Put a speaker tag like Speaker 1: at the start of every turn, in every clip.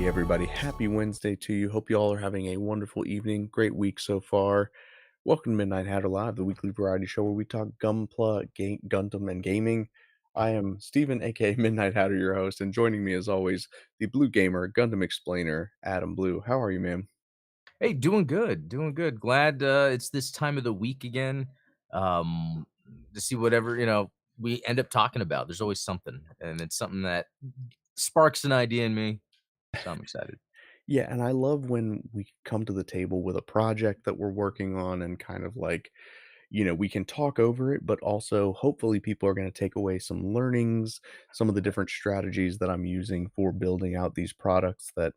Speaker 1: Hey everybody, happy Wednesday to you. Hope you all are having a wonderful evening. Great week so far. Welcome to Midnight Hatter Live, the weekly variety show where we talk Gundam, and gaming. I am Steven, aka Midnight Hatter, your host, and joining me as always, the Blue Gamer, Gundam Explainer, Adam Blue. How are you, man?
Speaker 2: Hey, doing good, doing good. Glad it's this time of the week again. Um, to see whatever we end up talking about. There's always something, and it's something that sparks an idea in me. So I'm excited.
Speaker 1: Yeah, and I love when we come to the table with a project that we're working on and kind of like we can talk over it, but also hopefully people are going to take away some learnings, some of the different strategies that I'm using for building out these products that,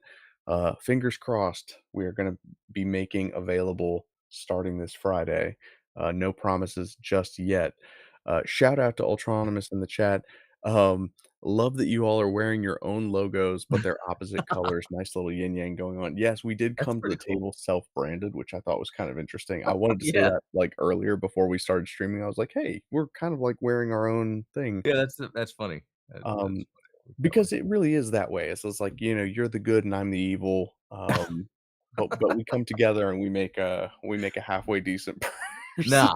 Speaker 1: fingers crossed, we are going to be making available starting this Friday. No promises just yet. Shout out to Ultronymous in the chat. Um, Love that you all are wearing your own logos, but they're opposite colors. Nice little yin yang going on. Yes, we did
Speaker 2: That's
Speaker 1: come to the
Speaker 2: pretty cool.
Speaker 1: table self-branded, which I thought was kind of interesting. I wanted to say
Speaker 2: Yeah,
Speaker 1: that like earlier before we started streaming. I was like, "Hey, we're kind of like wearing our own thing."
Speaker 2: yeah, that's funny. That's
Speaker 1: Um,
Speaker 2: funny. That one.
Speaker 1: because it really is that way. It's like, you're the good and I'm the evil. But we come together and we make a halfway decent person.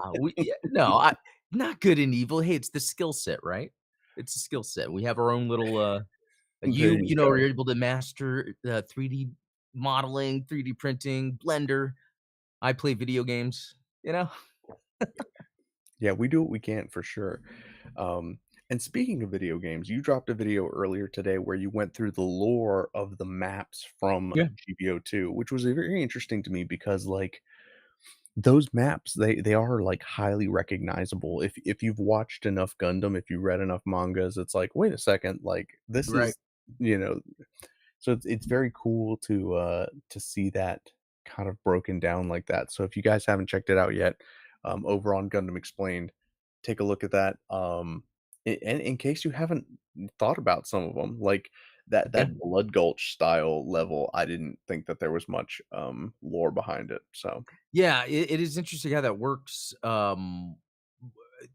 Speaker 2: No, I not good and evil. Hey, it's the skill set, right? It's a skill set. We have our own little
Speaker 1: There you
Speaker 2: are
Speaker 1: go.
Speaker 2: able to master 3D modeling, 3D printing, Blender. I play video games, you know?
Speaker 1: Yeah, we do what we can for sure. And speaking of video games, you dropped a video earlier today where you went through the lore of the maps from
Speaker 2: Yeah.
Speaker 1: GBO2, which was very interesting to me because like those maps, they are like highly recognizable. If you've watched enough Gundam, if you read enough mangas, it's like, wait a second, like this
Speaker 2: Right.
Speaker 1: is, you know, so it's very cool to see that kind of broken down like that. So if you guys haven't checked it out yet, over on Gundam Explained, take a look at that. And in case you haven't thought about some of them, like
Speaker 2: Yeah.
Speaker 1: that Blood Gulch style level, I didn't think that there was much lore behind it. So
Speaker 2: Yeah, it is interesting how that works,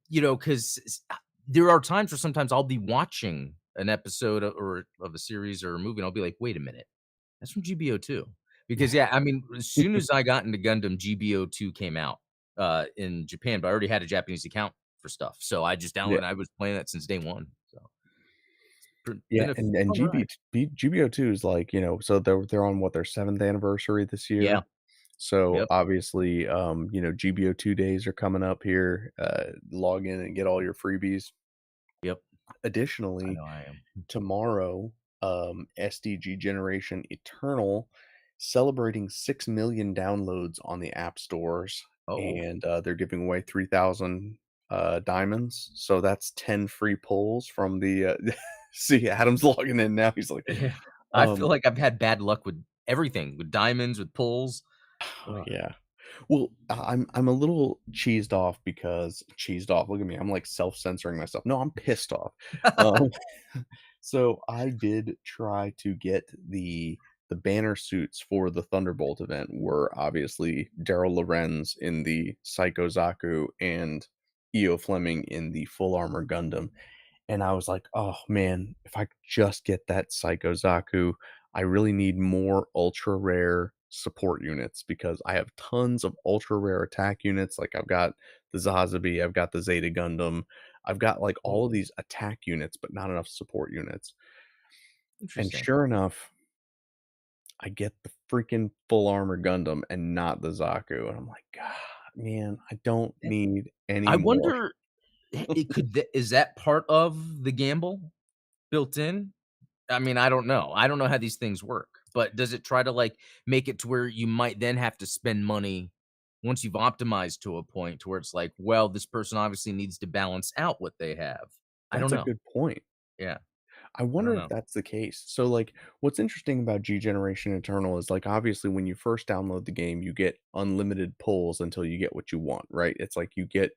Speaker 2: because there are times where sometimes I'll be watching an episode or of a series or a movie, and I'll be like, "Wait a minute, that's from GBO2." Because, yeah, I mean, as soon as I got into Gundam, GBO2 came out, in Japan, but I already had a Japanese account for stuff, so I just downloaded
Speaker 1: yeah,
Speaker 2: and I was playing that since day 1, so been
Speaker 1: yeah,
Speaker 2: a
Speaker 1: and
Speaker 2: fun ride.
Speaker 1: GBO2 is like, so they're on what, their 7th anniversary this
Speaker 2: Yeah,
Speaker 1: year. So,
Speaker 2: yep,
Speaker 1: obviously, GBO2 days are coming up here, log in and get all your freebies.
Speaker 2: yep, I
Speaker 1: Additionally,
Speaker 2: know I am.
Speaker 1: tomorrow, SDG Generation Eternal celebrating 6 million downloads on the app stores,
Speaker 2: Oh.
Speaker 1: and, they're giving away 3,000, diamonds, so that's 10 free pulls from the, see, Adam's logging in now, he's like,
Speaker 2: Yeah. I feel
Speaker 1: um
Speaker 2: like I've had bad luck with everything, with diamonds, with pulls. Ugh.
Speaker 1: yeah. Well, I'm a little cheesed off, look at me, I'm, like, self-censoring myself. No, I'm pissed off. Um, so I did try to get the banner suits for the Thunderbolt event were obviously Daryl Lorenz in the Psycho Zaku and Io Fleming in the Full Armor Gundam, and I was like, "Oh, man, if I could just get that Psycho Zaku, I really need more ultra rare support units because I have tons of ultra rare attack units, like, I've got the Zazabi, I've got the Zeta Gundam, I've got, like, all of
Speaker 2: Oh,
Speaker 1: these attack units, but not enough support units." And
Speaker 2: interesting.
Speaker 1: sure enough, I get the freaking Full Armor Gundam and not the Zaku, and I'm like, "God, man, I don't
Speaker 2: And
Speaker 1: need any
Speaker 2: I
Speaker 1: more."
Speaker 2: wonder, it could th is that part of the gamble built in? I mean, I don't know. I don't know how these things work, but does it try to, like, make it to where you might then have to spend money once you've optimized to a point to where it's like, well, this person obviously needs to balance out what they have. I don't
Speaker 1: That's a
Speaker 2: know.
Speaker 1: good point.
Speaker 2: Yeah,
Speaker 1: I
Speaker 2: I don't
Speaker 1: wonder if
Speaker 2: know.
Speaker 1: that's the case. So, like, what's interesting about G Generation Eternal is, like, obviously, when you first download the game, you get unlimited pulls until you get what you want, right? It's like you get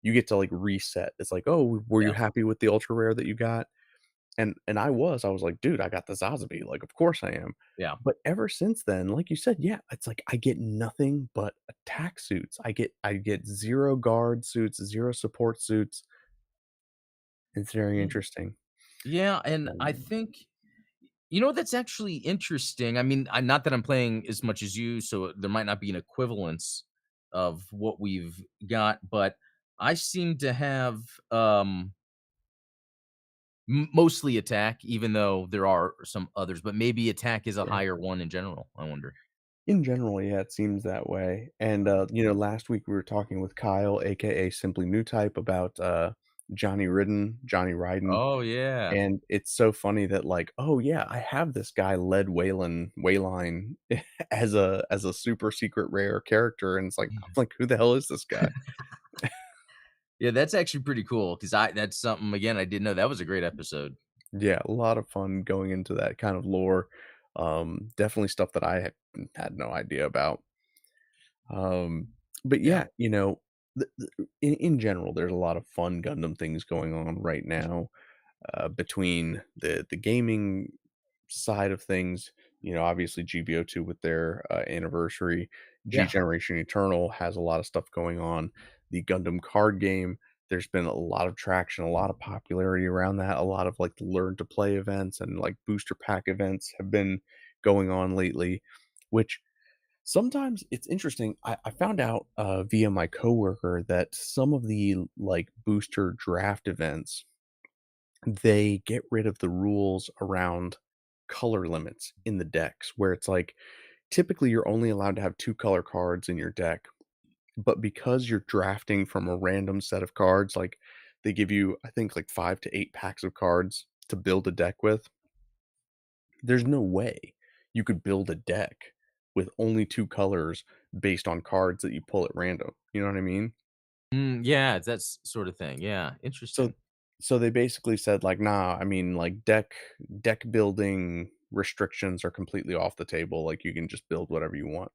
Speaker 1: to, like, reset. It's like, "Oh, were you
Speaker 2: Yeah,
Speaker 1: happy with the ultra rare that you got?" And I was like, "Dude, I got the Zazabi, like, of course I am."
Speaker 2: yeah.
Speaker 1: But ever since then, like you said, yeah, it's like I get nothing but attack suits. I get 0 guard suits, 0 support suits. It's very
Speaker 2: Yeah.
Speaker 1: interesting.
Speaker 2: Yeah, and I
Speaker 1: Um,
Speaker 2: think You know, that's actually interesting. I mean, not that I'm playing as much as you, so there might not be an equivalence of what we've got, but I seem to have, mostly attack, even though there are some others, but maybe attack is a
Speaker 1: Yeah.
Speaker 2: higher one in general, I wonder.
Speaker 1: In general, yeah, it seems that way, and, last week we were talking with Kyle, AKA Simply New Type, about, Johnny Ryden,
Speaker 2: Oh, yeah.
Speaker 1: and it's so funny that, like, "Oh, yeah, I have this guy Led Wayline as a super secret rare character," and it's like, I'm like, "Who the hell is this guy?"
Speaker 2: Yeah, that's actually pretty cool because that's something, again, I didn't know. That was a great episode.
Speaker 1: Yeah, a lot of fun going into that kind of lore, definitely stuff that I had no idea about. Um, but
Speaker 2: Yeah.
Speaker 1: yeah, in general, there's a lot of fun Gundam things going on right now, between the gaming side of things. Obviously GBO2 with their anniversary, G
Speaker 2: Yeah.
Speaker 1: Generation Eternal has a lot of stuff going on. The Gundam card game, there's been a lot of traction, a lot of popularity around that. A lot of like the learn to play events and like booster pack events have been going on lately, which sometimes it's interesting. I found out via my coworker that some of the like booster draft events, they get rid of the rules around color limits in the decks, where it's like typically you're only allowed to have two color cards in your deck, but because you're drafting from a random set of cards, like they give you, I think, like 5 to 8 packs of cards to build a deck with. There's no way you could build a deck with only 2 colors based on cards that you pull at random, you know what I mean?
Speaker 2: Yeah, it's that sort of thing. Yeah,
Speaker 1: So
Speaker 2: interesting.
Speaker 1: so they basically said like, "Nah, I mean, like, deck building restrictions are completely off the table, like, you can just build whatever you want."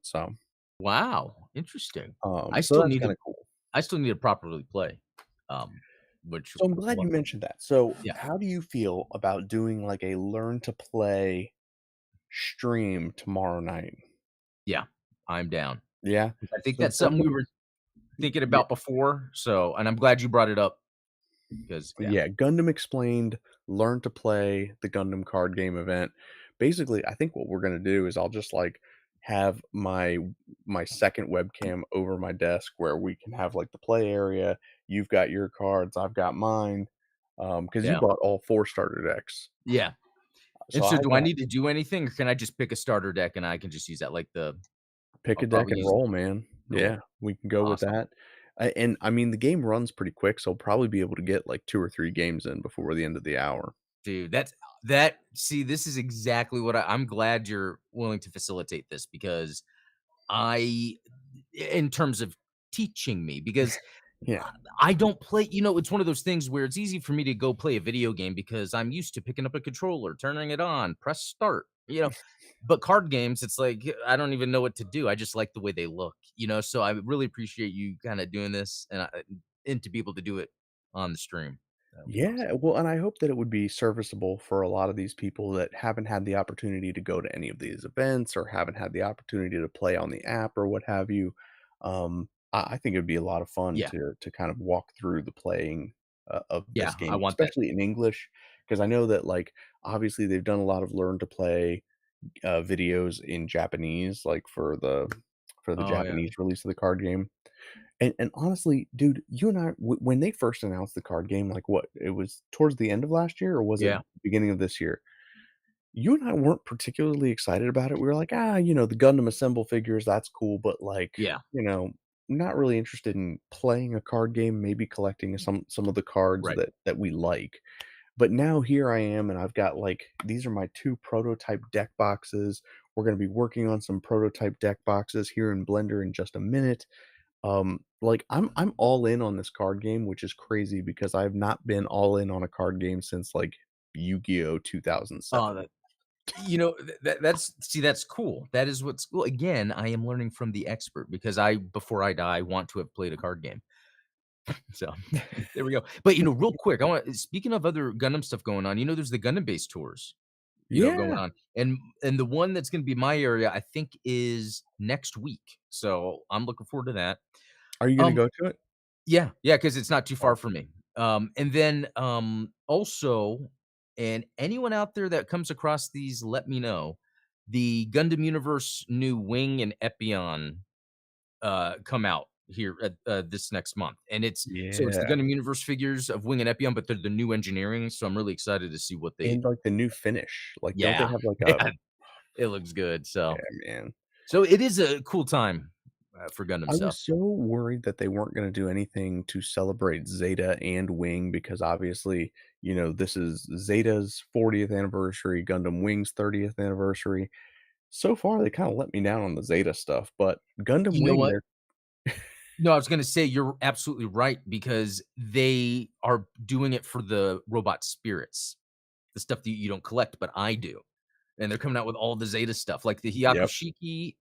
Speaker 2: Wow, interesting. I
Speaker 1: So
Speaker 2: still
Speaker 1: that's
Speaker 2: need to
Speaker 1: kinda cool.
Speaker 2: I still need to properly play, um, which
Speaker 1: So I'm glad
Speaker 2: well,
Speaker 1: you mentioned that. So,
Speaker 2: yeah,
Speaker 1: how do you feel about doing, like, a learn to play stream tomorrow night?
Speaker 2: yeah, I'm down.
Speaker 1: Yeah?
Speaker 2: 'Cause I think
Speaker 1: So
Speaker 2: that's something we were thinking
Speaker 1: yeah.
Speaker 2: about before, so and I'm glad you brought it up because yeah,
Speaker 1: Yeah, Gundam Explained, Learn to Play, the Gundam Card Game event. Basically, I think what we're gonna do is I'll just like have my second webcam over my desk where we can have like the play area. You've got your cards, I've got mine. Because you
Speaker 2: yeah,
Speaker 1: bought all 4 starter decks.
Speaker 2: yeah. And
Speaker 1: So
Speaker 2: so
Speaker 1: I
Speaker 2: do I
Speaker 1: got
Speaker 2: need to do anything, or can I just pick a starter deck and I can just use that? Like
Speaker 1: pick
Speaker 2: I'll
Speaker 1: a deck
Speaker 2: probably
Speaker 1: and
Speaker 2: use
Speaker 1: roll, man.
Speaker 2: cool.
Speaker 1: Yeah, we can go with
Speaker 2: Awesome.
Speaker 1: that. And I mean the game runs pretty quick, so I'll probably be able to get like 2 or 3 games in before the end of the hour.
Speaker 2: Dude, see, this is exactly what I'm glad you're willing to facilitate this because I in terms of teaching me, because
Speaker 1: Yeah.
Speaker 2: I don't play, it's one of those things where it's easy for me to go play a video game because I'm used to picking up a controller, turning it on, press start, but card games, it's like I don't even know what to do. I just like the way they look, so I really appreciate you kind of doing this and to be able to do it on the stream. That would be
Speaker 1: Yeah,
Speaker 2: awesome.
Speaker 1: well, and I hope that it would be serviceable for a lot of these people that haven't had the opportunity to go to any of these events or haven't had the opportunity to play on the app or what have you. I think it'd be a lot of fun
Speaker 2: Yeah.
Speaker 1: to kind of walk through the playing of
Speaker 2: Yeah,
Speaker 1: this
Speaker 2: I
Speaker 1: game,
Speaker 2: want that.
Speaker 1: especially in English, because I know that like obviously they've done a lot of learn to play videos in Japanese, like for the
Speaker 2: Oh, yeah.
Speaker 1: Japanese release of the card game. And honestly, dude, you and I, when they first announced the card game, like what, it was towards the end of last year or was it
Speaker 2: Yeah.
Speaker 1: beginning of this year? You and I weren't particularly excited about it. We were like, the Gundam Assemble figures, that's cool, but like,
Speaker 2: Yeah.
Speaker 1: you know, not really interested in playing a card game, maybe collecting some of the cards
Speaker 2: Right.
Speaker 1: that we like. But now here I am, and I've got like these are my 2 prototype deck boxes. We're going to be working on some prototype deck boxes here in Blender in just a minute. Like I'm all in on this card game, which is crazy because I've not been all in on a card game since like Yu-Gi-Oh!
Speaker 2: Oh,
Speaker 1: 2007.
Speaker 2: that's cool. That is what's cool. Again, I am learning from the expert because before I die, want to have played a card game. So there we go. But real quick, speaking of other Gundam stuff going on, there's the Gundam based tours, going
Speaker 1: Yeah.
Speaker 2: on. And the one that's gonna be my area, I think, is next week. So I'm looking forward to that.
Speaker 1: Are you gonna
Speaker 2: Um,
Speaker 1: go to it?
Speaker 2: yeah, because it's not too far from
Speaker 1: Awesome.
Speaker 2: me. And then also and anyone out there that comes across these, let me know. The Gundam Universe new Wing and Epion come out here this next month, and it's the
Speaker 1: Yeah,
Speaker 2: Gundam Universe figures of Wing and Epion, but they're the new engineering. So I'm really excited to see what they.
Speaker 1: and, like, the new finish, like, don't they
Speaker 2: Yeah,
Speaker 1: have, like, a
Speaker 2: yeah, it looks good.
Speaker 1: yeah,
Speaker 2: So
Speaker 1: man.
Speaker 2: it is a cool time for Gundam
Speaker 1: I
Speaker 2: stuff.
Speaker 1: was so worried that they weren't gonna do anything to celebrate Zeta and Wing because obviously, this is Zeta's 40th anniversary, Gundam Wing's 30th anniversary. So far, they kinda let me down on the Zeta stuff, but Gundam
Speaker 2: You know
Speaker 1: Wing,
Speaker 2: what?
Speaker 1: they're
Speaker 2: No, I was gonna say you're absolutely right because they are doing it for the robot spirits, the stuff that you don't collect, but I do. And they're coming out with all the Zeta stuff, like the
Speaker 1: Yep.
Speaker 2: Hyakushiki,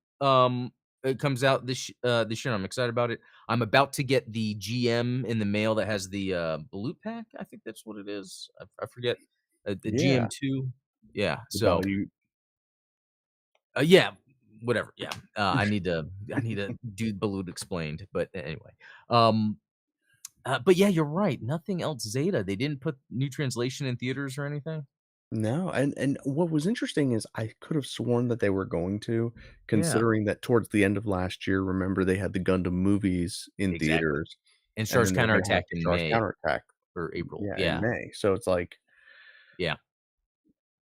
Speaker 2: it comes out this year. I'm excited about it. I'm about to get the GM in the mail that has the, Balut pack, I think that's what it is. I forget, the
Speaker 1: Yeah,
Speaker 2: GM2. Yeah,
Speaker 1: the
Speaker 2: so,
Speaker 1: value.
Speaker 2: yeah, whatever, yeah. I need to do Balut explained, but anyway. Um, but yeah, you're right, nothing else Zeta. They didn't put new translation in theaters or anything?
Speaker 1: No, and what was interesting is I could have sworn that they were going to,
Speaker 2: Yeah,
Speaker 1: considering that towards the end of last year, remember they had the Gundam movies in
Speaker 2: exactly.
Speaker 1: theaters,
Speaker 2: And
Speaker 1: and
Speaker 2: Stars
Speaker 1: then they're gonna have
Speaker 2: Counterattack in
Speaker 1: Stars
Speaker 2: May
Speaker 1: Counterattack,
Speaker 2: or April.
Speaker 1: yeah, in
Speaker 2: Yeah,
Speaker 1: May. So it's like,
Speaker 2: yeah,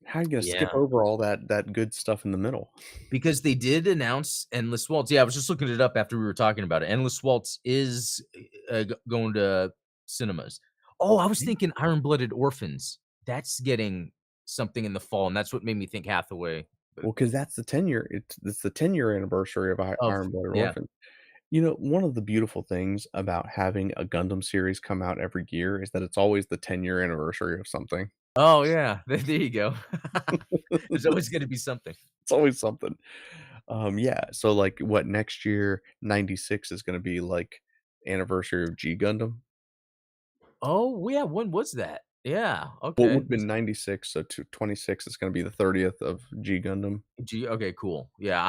Speaker 1: how are you gonna skip
Speaker 2: yeah.
Speaker 1: over all that good stuff in the middle?
Speaker 2: Because they did announce Endless Waltz. Yeah, I was just looking it up after we were talking about it. Endless Waltz is, going to cinemas. Oh, I was
Speaker 1: Yeah.
Speaker 2: thinking Iron Blooded Orphans. That's getting something in the fall, and that's what made me think Hathaway, but
Speaker 1: Well, because that's the 10-year it's the 10-year anniversary of
Speaker 2: of
Speaker 1: Iron Blooded
Speaker 2: yeah.
Speaker 1: Orphan. One of the beautiful things about having a Gundam series come out every year is that it's always the 10-year anniversary of something.
Speaker 2: Oh, yeah. There you go. There's always gonna be something.
Speaker 1: It's always something. Yeah, so, like, what, next year, '96 is gonna be, like, anniversary of G Gundam?
Speaker 2: Oh, yeah, when was that? Yeah,
Speaker 1: What
Speaker 2: okay.
Speaker 1: would've been '96, so 26 is gonna be the 30th of G Gundam.
Speaker 2: Okay, cool. Yeah,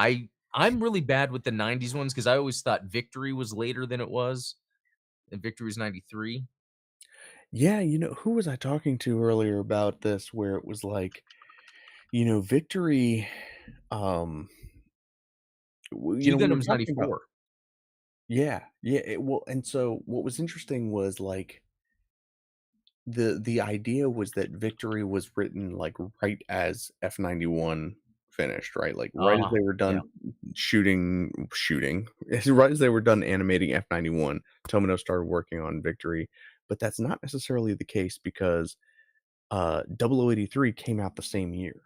Speaker 2: I'm really bad with the '90s ones because I always thought Victory was later than it was, and Victory was '93.
Speaker 1: Yeah, who was I talking to earlier about this where it was like, Victory, um,
Speaker 2: G
Speaker 1: we were
Speaker 2: Gundam's
Speaker 1: talking about.
Speaker 2: '94.
Speaker 1: Yeah, yeah, and so what was interesting was, like, the idea was that Victory was written, like, right as F91 finished, right? Like, right as
Speaker 2: Ah,
Speaker 1: they were
Speaker 2: yeah.
Speaker 1: done shooting, right as they were done animating F91, Tomino started working on Victory, but that's not necessarily the case because, 0083 came out the same year.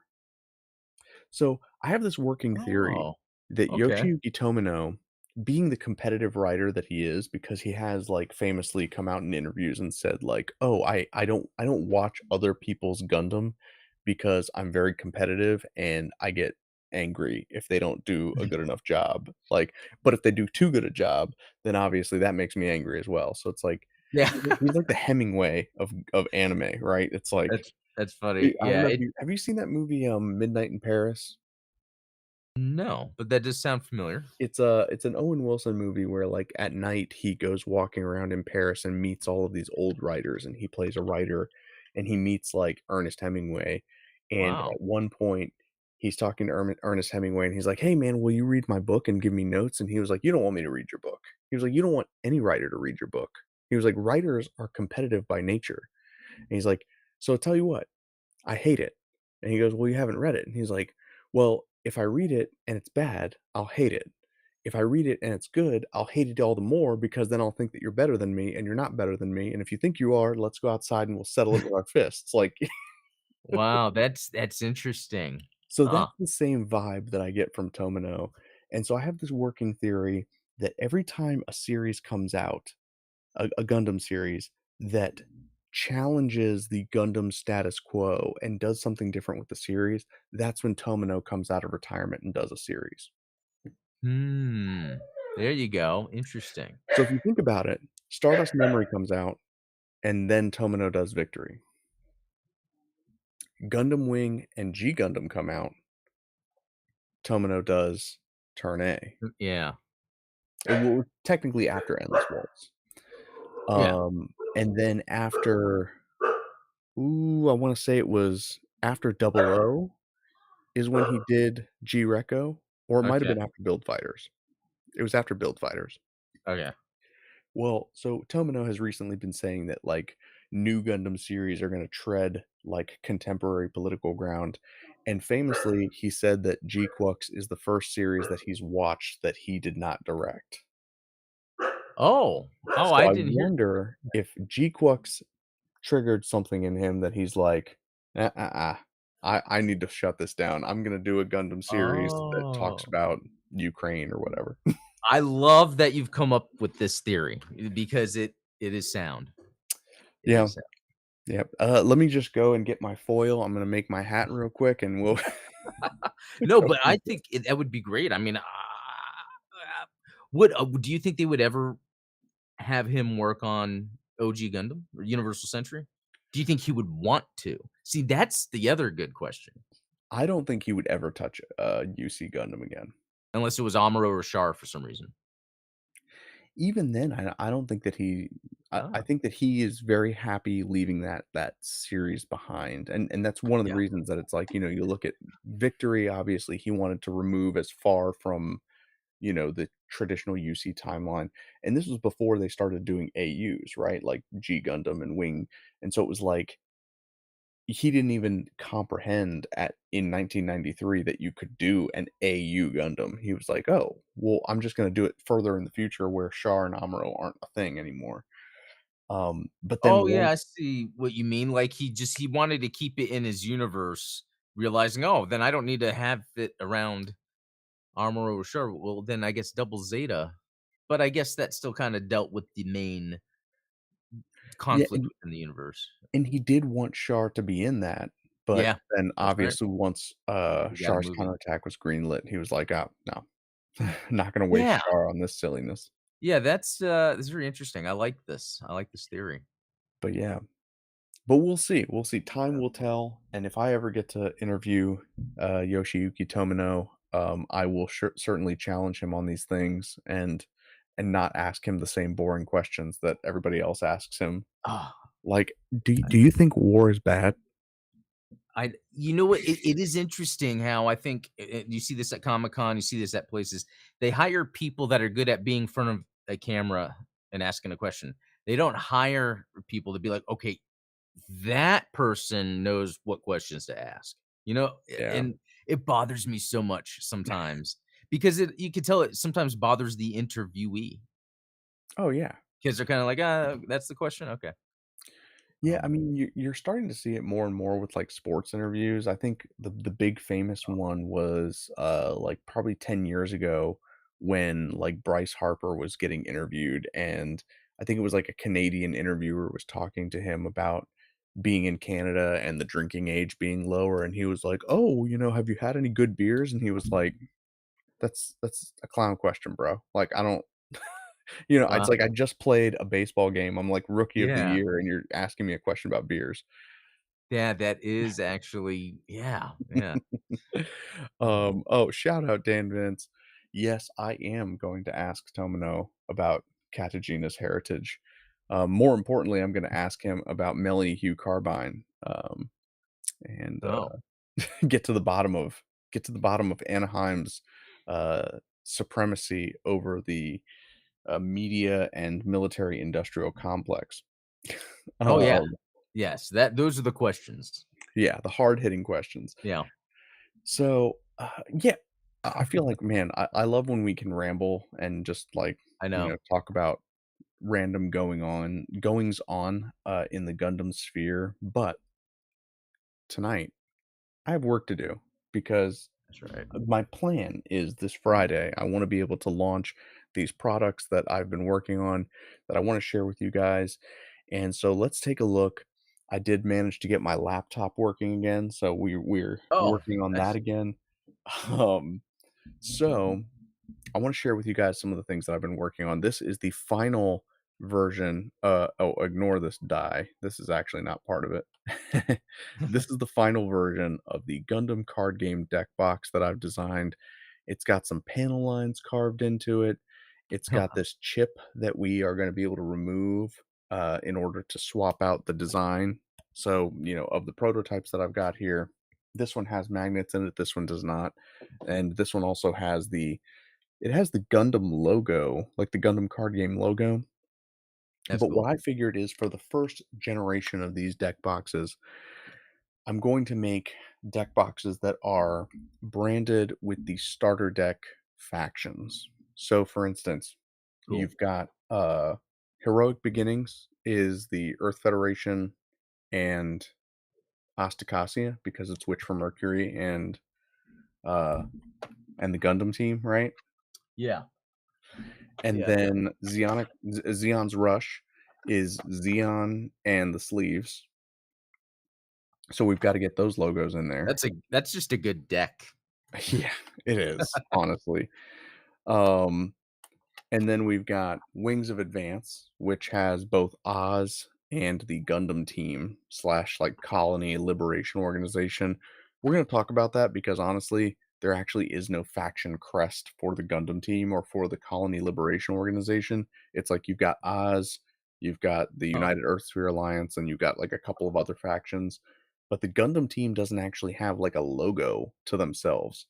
Speaker 1: So, I have this working theory
Speaker 2: Oh,
Speaker 1: that
Speaker 2: okay.
Speaker 1: Yoshiyuki Tomino, being the competitive writer that he is, because he has, like, famously come out in interviews and said, like, "Oh, I don't watch other people's Gundam because I'm very competitive and I get angry if they don't do a good enough job." Like, but if they do too good a job, then obviously that makes me angry as well. So it's like,
Speaker 2: Yeah.
Speaker 1: he's like the Hemingway of anime, right? It's like,
Speaker 2: That's funny.
Speaker 1: I don't
Speaker 2: Yeah,
Speaker 1: know if you seen that movie, Midnight in Paris?
Speaker 2: no, but that does sound familiar.
Speaker 1: It's an Owen Wilson movie where, like, at night, he goes walking around in Paris and meets all of these old writers, and he plays a writer, and he meets, like, Ernest Hemingway, and
Speaker 2: Wow.
Speaker 1: at one point, he's talking to Ernest Hemingway, and he's like, "Hey, man, will you read my book and give me notes?" And he was like, "You don't want me to read your book." He was like, "You don't want any writer to read your book." He was like, "Writers are competitive by nature." And he's like, "So I tell you what, I hate it." And he goes, "Well, you haven't read it." And he's like, "Well, if I read it and it's bad, I'll hate it. If I read it and it's good, I'll hate it all the more because then I'll think that you're better than me and you're not better than me. And if you think you are, let's go outside and we'll settle it with our fists." Like,
Speaker 2: Wow, that's interesting.
Speaker 1: so
Speaker 2: Huh.
Speaker 1: that's the same vibe that I get from Tomino. And so I have this working theory that every time a series comes out, a Gundam series that challenges the Gundam status quo and does something different with the series, that's when Tomino comes out of retirement and does a series.
Speaker 2: Hmm. There you go. Interesting.
Speaker 1: So if you think about it, Stardust Memory comes out, and then Tomino does Victory. Gundam Wing and G Gundam come out, Tomino does Turn A.
Speaker 2: Yeah.
Speaker 1: Well, technically after Endless Waltz.
Speaker 2: Yeah.
Speaker 1: And then after Ooh, I wanna say it was after Double O is when he did G-Reco, or it might have
Speaker 2: Okay,
Speaker 1: been after Build Fighters. It was after Build Fighters.
Speaker 2: okay.
Speaker 1: Well, so Tomino has recently been saying that, like, new Gundam series are gonna tread, like, contemporary political ground, and famously, he said that G-Quux is the first series that he's watched that he did not direct.
Speaker 2: Oh, oh,
Speaker 1: So
Speaker 2: I
Speaker 1: I
Speaker 2: didn't hear.
Speaker 1: wonder if G-Quux triggered something in him that he's like, I need to shut this down. I'm gonna do a Gundam series that talks
Speaker 2: Oh.
Speaker 1: about Ukraine or whatever."
Speaker 2: I love that you've come up with this theory because it is sound. It
Speaker 1: Yeah,
Speaker 2: is sound.
Speaker 1: yep. Let me just go and get my foil. I'm gonna make my hat real quick, and we'll
Speaker 2: No,
Speaker 1: go
Speaker 2: but
Speaker 1: from
Speaker 2: I
Speaker 1: there.
Speaker 2: think that would be great. I mean, would do you think they would ever have him work on OG Gundam or Universal Century? Do you think he would want to? See, that's the other good question.
Speaker 1: I don't think he would ever touch, UC Gundam again.
Speaker 2: Unless it was Amuro or Char for some reason.
Speaker 1: Even then, I don't think that I
Speaker 2: Oh,
Speaker 1: think that he is very happy leaving that series behind, and that's one of the
Speaker 2: yeah.
Speaker 1: reasons that it's like, you look at Victory, obviously, he wanted to remove as far from, the traditional UC timeline, and this was before they started doing AUs, right? Like G Gundam and Wing, and so it was like he didn't even comprehend at in 1993 that you could do an AU Gundam. He was like, "Oh, well, I'm just gonna do it further in the future where Char and Amuro aren't a thing anymore." But then
Speaker 2: Oh, yeah,
Speaker 1: once
Speaker 2: I see what you mean. Like, he wanted to keep it in his universe, realizing, "Oh, then I don't need to have it around Armor or Char." Well, then I guess Double Zeta. But I guess that still kinda dealt with the main
Speaker 1: yeah,
Speaker 2: conflict within the universe.
Speaker 1: and he did want Char to be in that, but
Speaker 2: Yeah,
Speaker 1: then
Speaker 2: that's right.
Speaker 1: obviously once,
Speaker 2: We got a
Speaker 1: Char's
Speaker 2: movie.
Speaker 1: counterattack was greenlit, he was like, "Oh, no. Not gonna waste
Speaker 2: Yeah.
Speaker 1: Char on this silliness."
Speaker 2: Yeah, that's very interesting. I like this. I like this theory.
Speaker 1: But yeah. But we'll see, time
Speaker 2: Yeah.
Speaker 1: will tell, and if I ever get to interview, Yoshiyuki Tomino, I will certainly challenge him on these things and not ask him the same boring questions that everybody else asks him.
Speaker 2: Ah,
Speaker 1: Like, "Do you think war is bad?"
Speaker 2: you know what? It is interesting how I think you see this at Comic Con, you see this at places. They hire people that are good at being in front of a camera and asking a question. They don't hire people to be like, okay, that person knows what questions to ask.
Speaker 1: Yeah.
Speaker 2: And it bothers me so much sometimes because you can tell it sometimes bothers the interviewee
Speaker 1: Oh, yeah.
Speaker 2: because they're kind of like, that's the question. Okay.
Speaker 1: Yeah, I
Speaker 2: Um,
Speaker 1: mean, you're starting to see it more and more with, like, sports interviews. I think the big famous one was, like, probably 10 years ago when, like, Bryce Harper was getting interviewed, and I think it was, like, a Canadian interviewer was talking to him about being in Canada and the drinking age being lower, and he was like, "Oh, have you had any good beers?" And he was like, "That's a clown question, bro. Like, I don't." It's
Speaker 2: wow.
Speaker 1: like I just played a baseball game. I'm like rookie of the
Speaker 2: Yeah.
Speaker 1: year, and you're asking me a question about beers.
Speaker 2: Yeah. That is actually, yeah. Yeah. Um,
Speaker 1: Oh, shout out Dan Vince. Yes, I am going to ask Tomino about Katagina's heritage. More importantly, I'm going to ask him about Melanie Hugh Carbine, and
Speaker 2: oh,
Speaker 1: get to the bottom of Anaheim's supremacy over the media and military industrial complex.
Speaker 2: oh, yeah.
Speaker 1: Um,
Speaker 2: Yes. Those are the questions.
Speaker 1: yeah, the hard hitting questions.
Speaker 2: Yeah.
Speaker 1: So, yeah, I feel like, man, I love when we can ramble and just like,
Speaker 2: I know.
Speaker 1: talk about random goings on in the Gundam sphere. But tonight, I have work to do because
Speaker 2: That's right.
Speaker 1: my plan is this Friday, I want to be able to launch these products that I've been working on that I want to share with you guys. And so let's take a look. I did manage to get my laptop working again, so we're
Speaker 2: Oh,
Speaker 1: working on that
Speaker 2: nice.
Speaker 1: again. Um, so I want to share with you guys some of the things that I've been working on. This is the final version. Oh, ignore this die. This is actually not part of it. This is the final version of the Gundam card game deck box that I've designed. It's got some panel lines carved into it. It's got this chip that we are going to be able to remove in order to swap out the design. So, of the prototypes that I've got here, this one has magnets in it, this one does not. And this one also has the Gundam logo, like the Gundam card game logo.
Speaker 2: That's
Speaker 1: But what
Speaker 2: cool.
Speaker 1: I figured is for the first generation of these deck boxes, I'm going to make deck boxes that are branded with the starter deck factions. So for instance,
Speaker 2: Cool.
Speaker 1: you've got Heroic Beginnings is the Earth Federation and Astacasia because it's Witch from Mercury uh and the Gundam team, right?
Speaker 2: Yeah.
Speaker 1: And
Speaker 2: Yeah, I get
Speaker 1: then Xeon's Rush is Xeon and the sleeves. So we've got to get those logos in there.
Speaker 2: that's just a good deck.
Speaker 1: Yeah, it is, honestly. Um And then we've got Wings of Advance, which has both Oz and the Gundam team slash like colony liberation organization. We're going to talk about that because honestly, there actually is no faction crest for the Gundam team or for the colony liberation organization. It's like you've got Oz, you've got the
Speaker 2: Oh.
Speaker 1: United Earthsphere Alliance, and you've got like a couple of other factions. But the Gundam team doesn't actually have like a logo to themselves.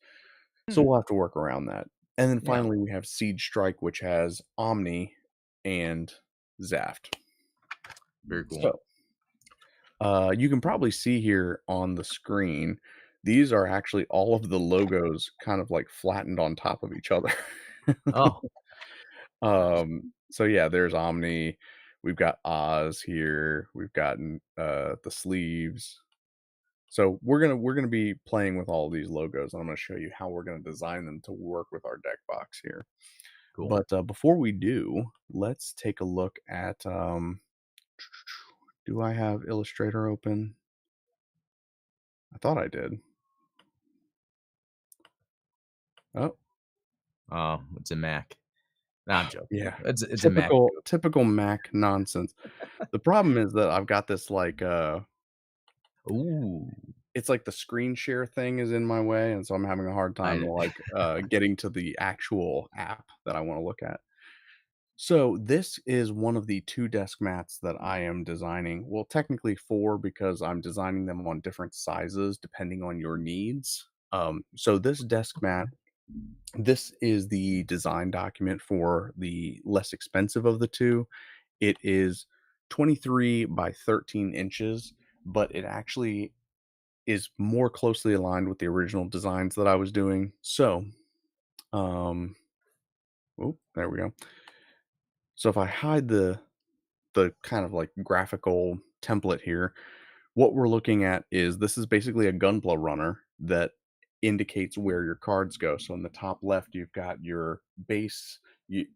Speaker 1: So
Speaker 2: Hmm.
Speaker 1: we'll have to work around that. And then
Speaker 2: Yeah.
Speaker 1: finally, we have Siege Strike, which has Omni and Zaft.
Speaker 2: Very cool.
Speaker 1: So, you can probably see here on the screen, these are actually all of the logos kind of like flattened on top of each other.
Speaker 2: Oh, nice.
Speaker 1: So yeah, there's Omni. We've got Oz here. We've gotten the sleeves. So we're gonna be playing with all of these logos. And I'm gonna show you how we're gonna design them to work with our deck box here.
Speaker 2: Cool.
Speaker 1: But before we do, let's take a look at. Do I have Illustrator open? I thought I did. Oh,
Speaker 2: Oh, it's a Mac. No, I'm joking.
Speaker 1: yeah.
Speaker 2: It's a Mac
Speaker 1: Typical
Speaker 2: joke.
Speaker 1: typical Mac nonsense. The problem is that I've got this like
Speaker 2: Ooh,
Speaker 1: it's like the screen share thing is in my way, and so I'm having a hard time
Speaker 2: I
Speaker 1: like getting to the actual app that I want to look at. So this is one of the 2 desk mats that I am designing. Well, technically 4 because I'm designing them on different sizes depending on your needs. So this desk mat, this is the design document for the less expensive of the 2. It is 23 by 13 inches, but it actually is more closely aligned with the original designs that I was doing. So, um, oh, there we go. So if I hide the kind of like graphical template here, what we're looking at is this is basically a Gunpla runner that indicates where your cards go. So in the top left, you've got your base.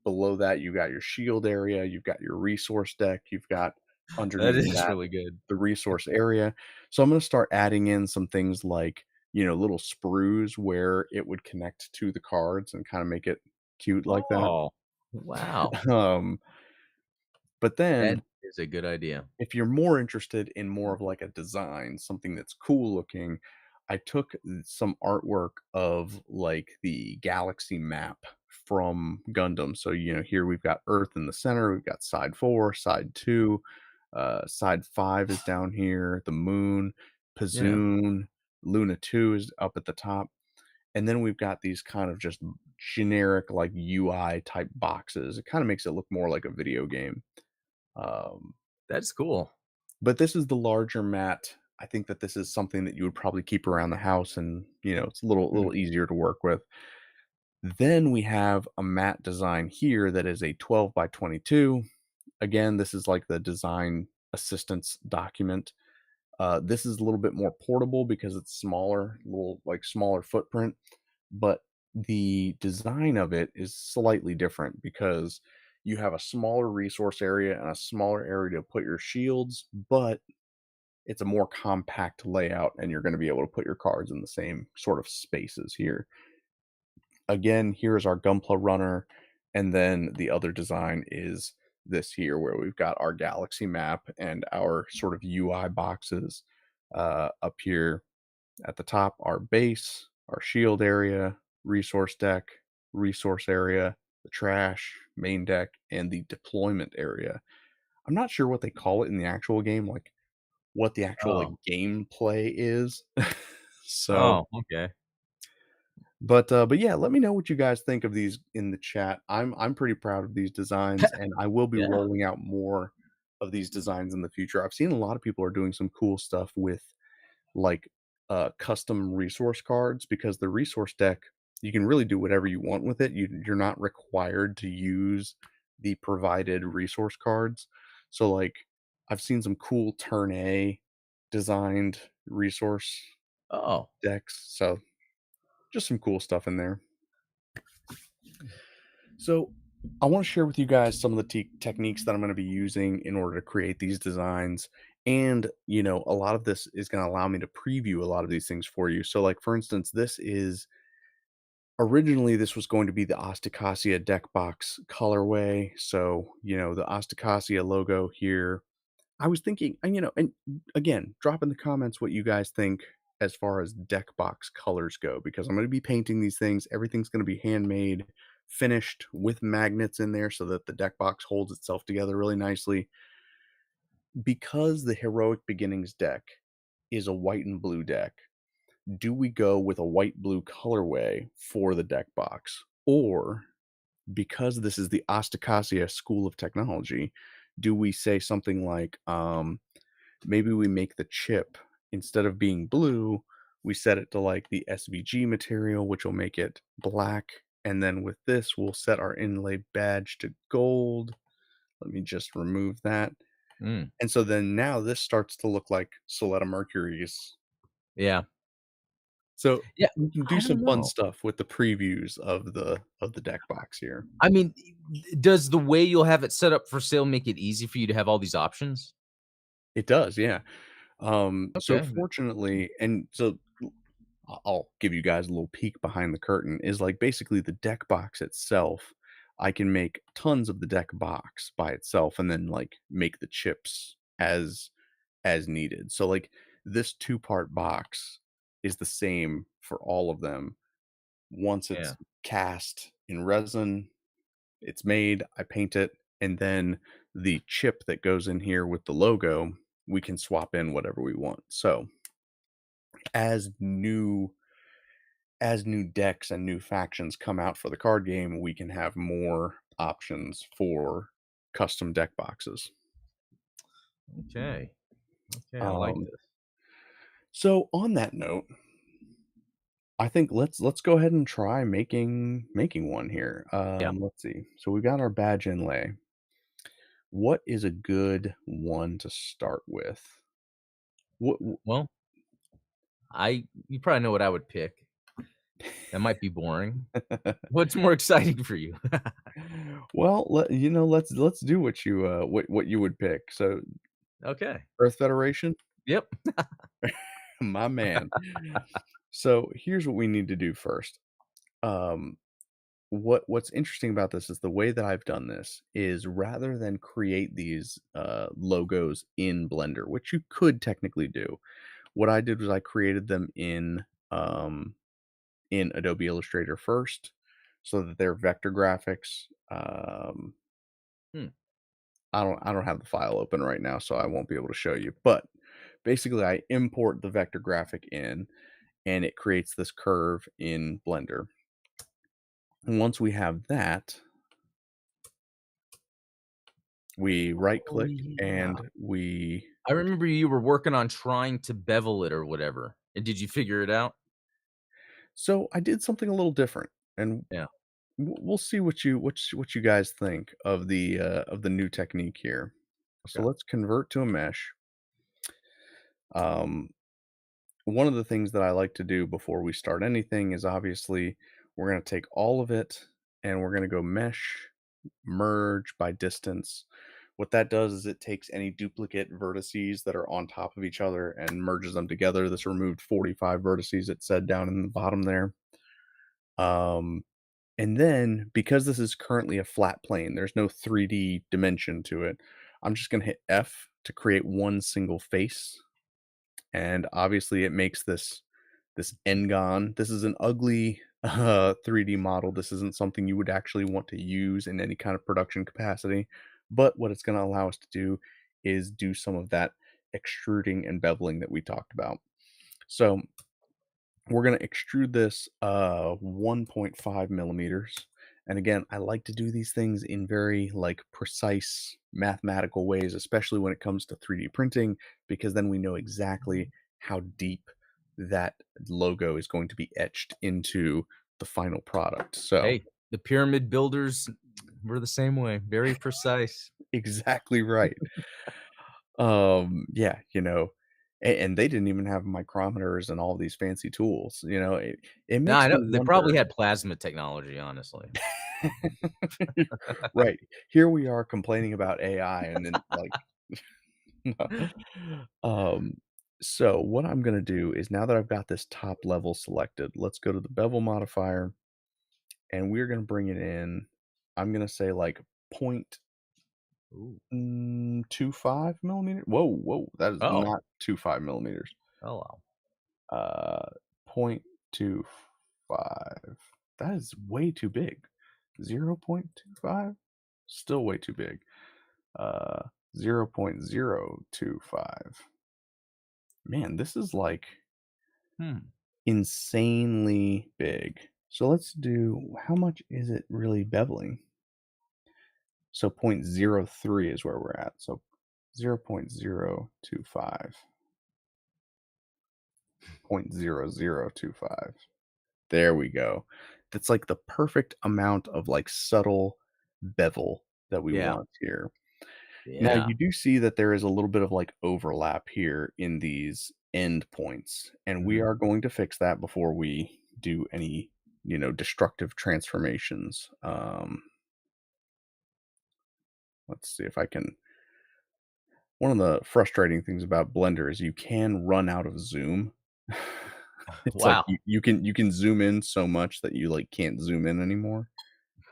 Speaker 1: Below that, you've got your shield area. You've got your resource deck. You've got
Speaker 2: that
Speaker 1: underneath
Speaker 2: is
Speaker 1: that
Speaker 2: really good.
Speaker 1: the resource area. So I'm going to start adding in some things like little sprues where it would connect to the cards and kind of make it cute like that.
Speaker 2: Oh, wow.
Speaker 1: Um, but
Speaker 2: That
Speaker 1: then
Speaker 2: is a good idea.
Speaker 1: if you're more interested in more of like a design, something that's cool looking, I took some artwork of like the galaxy map from Gundam. So, here we've got Earth in the center, we've got side 4, side 2, side 5 is down here, the moon,
Speaker 2: Yeah,
Speaker 1: Pazoon, Luna 2 is up at the top. And then we've got these kind of just generic like UI type boxes. It kind of makes it look more like a video game. Um,
Speaker 2: that's cool.
Speaker 1: but this is the larger mat. I think that this is something that you would probably keep around the house and, it's a little
Speaker 2: Mhm.
Speaker 1: easier to work with. Then we have a mat design here that is a 12 by 22. Again, this is like the design assistance document. This is a little bit more portable because it's smaller, a little like smaller footprint, but the design of it is slightly different because you have a smaller resource area and a smaller area to put your shields, but it's a more compact layout and you're going to be able to put your cards in the same sort of spaces here. Again, here's our Gunpla runner, and then the other design is this here where we've got our galaxy map and our sort of UI boxes up here at the top, our base, our shield area, resource deck, resource area, the trash, main deck, and the deployment area. I'm not sure what they call it in the actual game. Like what the actual, like,
Speaker 2: Oh.
Speaker 1: gameplay is. So
Speaker 2: Oh, okay.
Speaker 1: but yeah, let me know what you guys think of these in the chat. I'm pretty proud of these designs, and I will be
Speaker 2: Yeah.
Speaker 1: rolling out more of these designs in the future. I've seen a lot of people are doing some cool stuff with, like, custom resource cards because the resource deck, you can really do whatever you want with it. You're not required to use the provided resource cards. So, like, I've seen some cool turn A designed resource
Speaker 2: Oh.
Speaker 1: decks, so just some cool stuff in there. So, I want to share with you guys some of the techniques that I'm going to be using in order to create these designs. And, a lot of this is going to allow me to preview a lot of these things for you. So, like, for instance, originally this was going to be the Ostacasia deck box colorway. So, the Ostacasia logo here. I was thinking, and again, drop in the comments what you guys think as far as deck box colors go, because I'm going to be painting these things. Everything's going to be handmade, finished with magnets in there so that the deck box holds itself together really nicely. Because the Heroic Beginnings deck is a white and blue deck, do we go with a white blue colorway for the deck box? Or because this is the Ostacasia School of Technology, do we say something like, maybe we make the chip, instead of being blue, we set it to like the SVG material, which will make it black. And then with this, we'll set our inlay badge to gold. Let me just remove that.
Speaker 2: Mm.
Speaker 1: And so then now this starts to look like Soletta Mercury's.
Speaker 2: Yeah.
Speaker 1: So
Speaker 2: Yeah,
Speaker 1: we can do
Speaker 2: I
Speaker 1: some
Speaker 2: don't
Speaker 1: fun
Speaker 2: know.
Speaker 1: stuff with the previews of the deck box here.
Speaker 2: I mean, does the way you'll have it set up for sale make it easy for you to have all these options?
Speaker 1: It does, yeah. So
Speaker 2: Okay.
Speaker 1: fortunately, and so I'll give you guys a little peek behind the curtain, is like basically the deck box itself. I can make tons of the deck box by itself and then like make the chips as needed. So like this two-part box is the same for all of them. Once
Speaker 2: Yeah.
Speaker 1: it's cast in resin, it's made, I paint it, and then the chip that goes in here with the logo, we can swap in whatever we want. So as new as new decks and new factions come out for the card game, we can have more options for custom deck boxes.
Speaker 2: Okay. Okay, I like
Speaker 1: Um,
Speaker 2: this.
Speaker 1: so on that note, I think let's go ahead and try making one here.
Speaker 2: Yeah.
Speaker 1: Let's see. So we got our badge inlay. What is a good one to start with? What?
Speaker 2: Well, I you probably know what I would pick. That might be boring. What's more exciting for you?
Speaker 1: Well, let's do what what you would pick. So
Speaker 2: Okay.
Speaker 1: Earth Federation,
Speaker 2: Yep.
Speaker 1: my man. So here's what we need to do first. Um, what's interesting about this is the way that I've done this is rather than create these logos in Blender, which you could technically do. What I did was I created them in Adobe Illustrator first, so that they're vector graphics.
Speaker 2: Hmm.
Speaker 1: I don't have the file open right now, so I won't be able to show you. But basically, I import the vector graphic in, and it creates this curve in Blender. And once we have that, we right
Speaker 2: Oh,
Speaker 1: click
Speaker 2: yeah.
Speaker 1: and we.
Speaker 2: I remember you were working on trying to bevel it or whatever. And did you figure it out?
Speaker 1: So I did something a little different, and
Speaker 2: Yeah.
Speaker 1: we'll see what you guys think of the new technique here. So
Speaker 2: Okay.
Speaker 1: let's convert to a mesh. Um, One of the things that I like to do before we start anything is obviously we're going to take all of it and we're going to go mesh, merge by distance. What that does is it takes any duplicate vertices that are on top of each other and merges them together. This removed 45 vertices, it said down in the bottom there. Um, and then because this is currently a flat plane, there's no 3D dimension to it. I'm just going to hit F to create one single face, and obviously it makes this Engon. This is an ugly 3D model. This isn't something you would actually want to use in any kind of production capacity. But what it's going to allow us to do is do some of that extruding and beveling that we talked about. So we're going to extrude this 1.5 millimeters. And again, I like to do these things in very like precise mathematical ways, especially when it comes to 3D printing, because then we know exactly how deep that logo is going to be etched into the final product. So
Speaker 2: Hey, the pyramid builders were the same way, very precise.
Speaker 1: exactly right. Yeah, and they didn't even have micrometers and all these fancy tools. It
Speaker 2: No, I
Speaker 1: makes
Speaker 2: know
Speaker 1: me
Speaker 2: they probably
Speaker 1: wonder.
Speaker 2: had plasma technology, honestly.
Speaker 1: Right. Here we are complaining about AI and then like um so what I'm going to do is now that I've got this top level selected, let's go to the bevel modifier and we're going to bring it in. I'm going to say like point
Speaker 2: Ooh.
Speaker 1: 0.25 millimeter. Whoa, whoa, that is
Speaker 2: Oh,
Speaker 1: not 25 millimeters.
Speaker 2: oh, wow.
Speaker 1: Uh 0.25. That is way too big. 0.25? Still way too big. 0.025. Man, this is like
Speaker 2: Hmm.
Speaker 1: insanely big. So let's do how much is it really beveling? So 0.03 is where we're at. So 0.025, 0.0025. There we go. That's like the perfect amount of like subtle bevel that we
Speaker 2: Yeah,
Speaker 1: want here. Now
Speaker 2: yeah.
Speaker 1: you do see that there is a little bit of like overlap here in these end points, and we
Speaker 2: Mhm.
Speaker 1: are going to fix that before we do any, destructive transformations. Let's see if I can. One of the frustrating things about Blender is you can run out of zoom. It's like
Speaker 2: Wow.
Speaker 1: you can zoom in so much that you like can't zoom in anymore.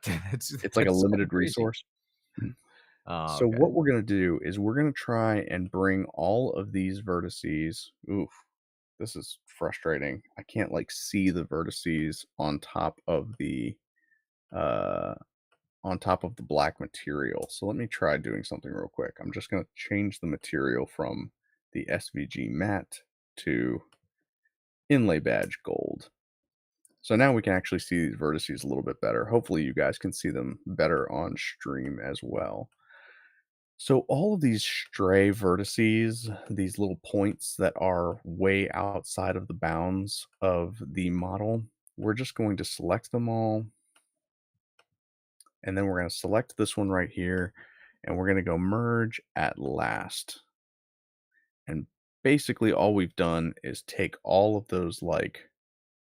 Speaker 2: That's
Speaker 1: It's like a
Speaker 2: that's so
Speaker 1: limited
Speaker 2: crazy.
Speaker 1: resource.
Speaker 2: Oh,
Speaker 1: So
Speaker 2: okay.
Speaker 1: what we're gonna do is we're gonna try and bring all of these vertices. Oof, this is frustrating. I can't like see the vertices uh on top of the black material. So let me try doing something real quick. I'm just gonna change the material from the SVG matte to inlay badge gold. So now we can actually see these vertices a little bit better. Hopefully you guys can see them better on stream as well. So all of these stray vertices, these little points that are way outside of the bounds of the model, we're just going to select them all. And then we're going to select this one right here. And we're going to go merge at last. And basically all we've done is take all of those like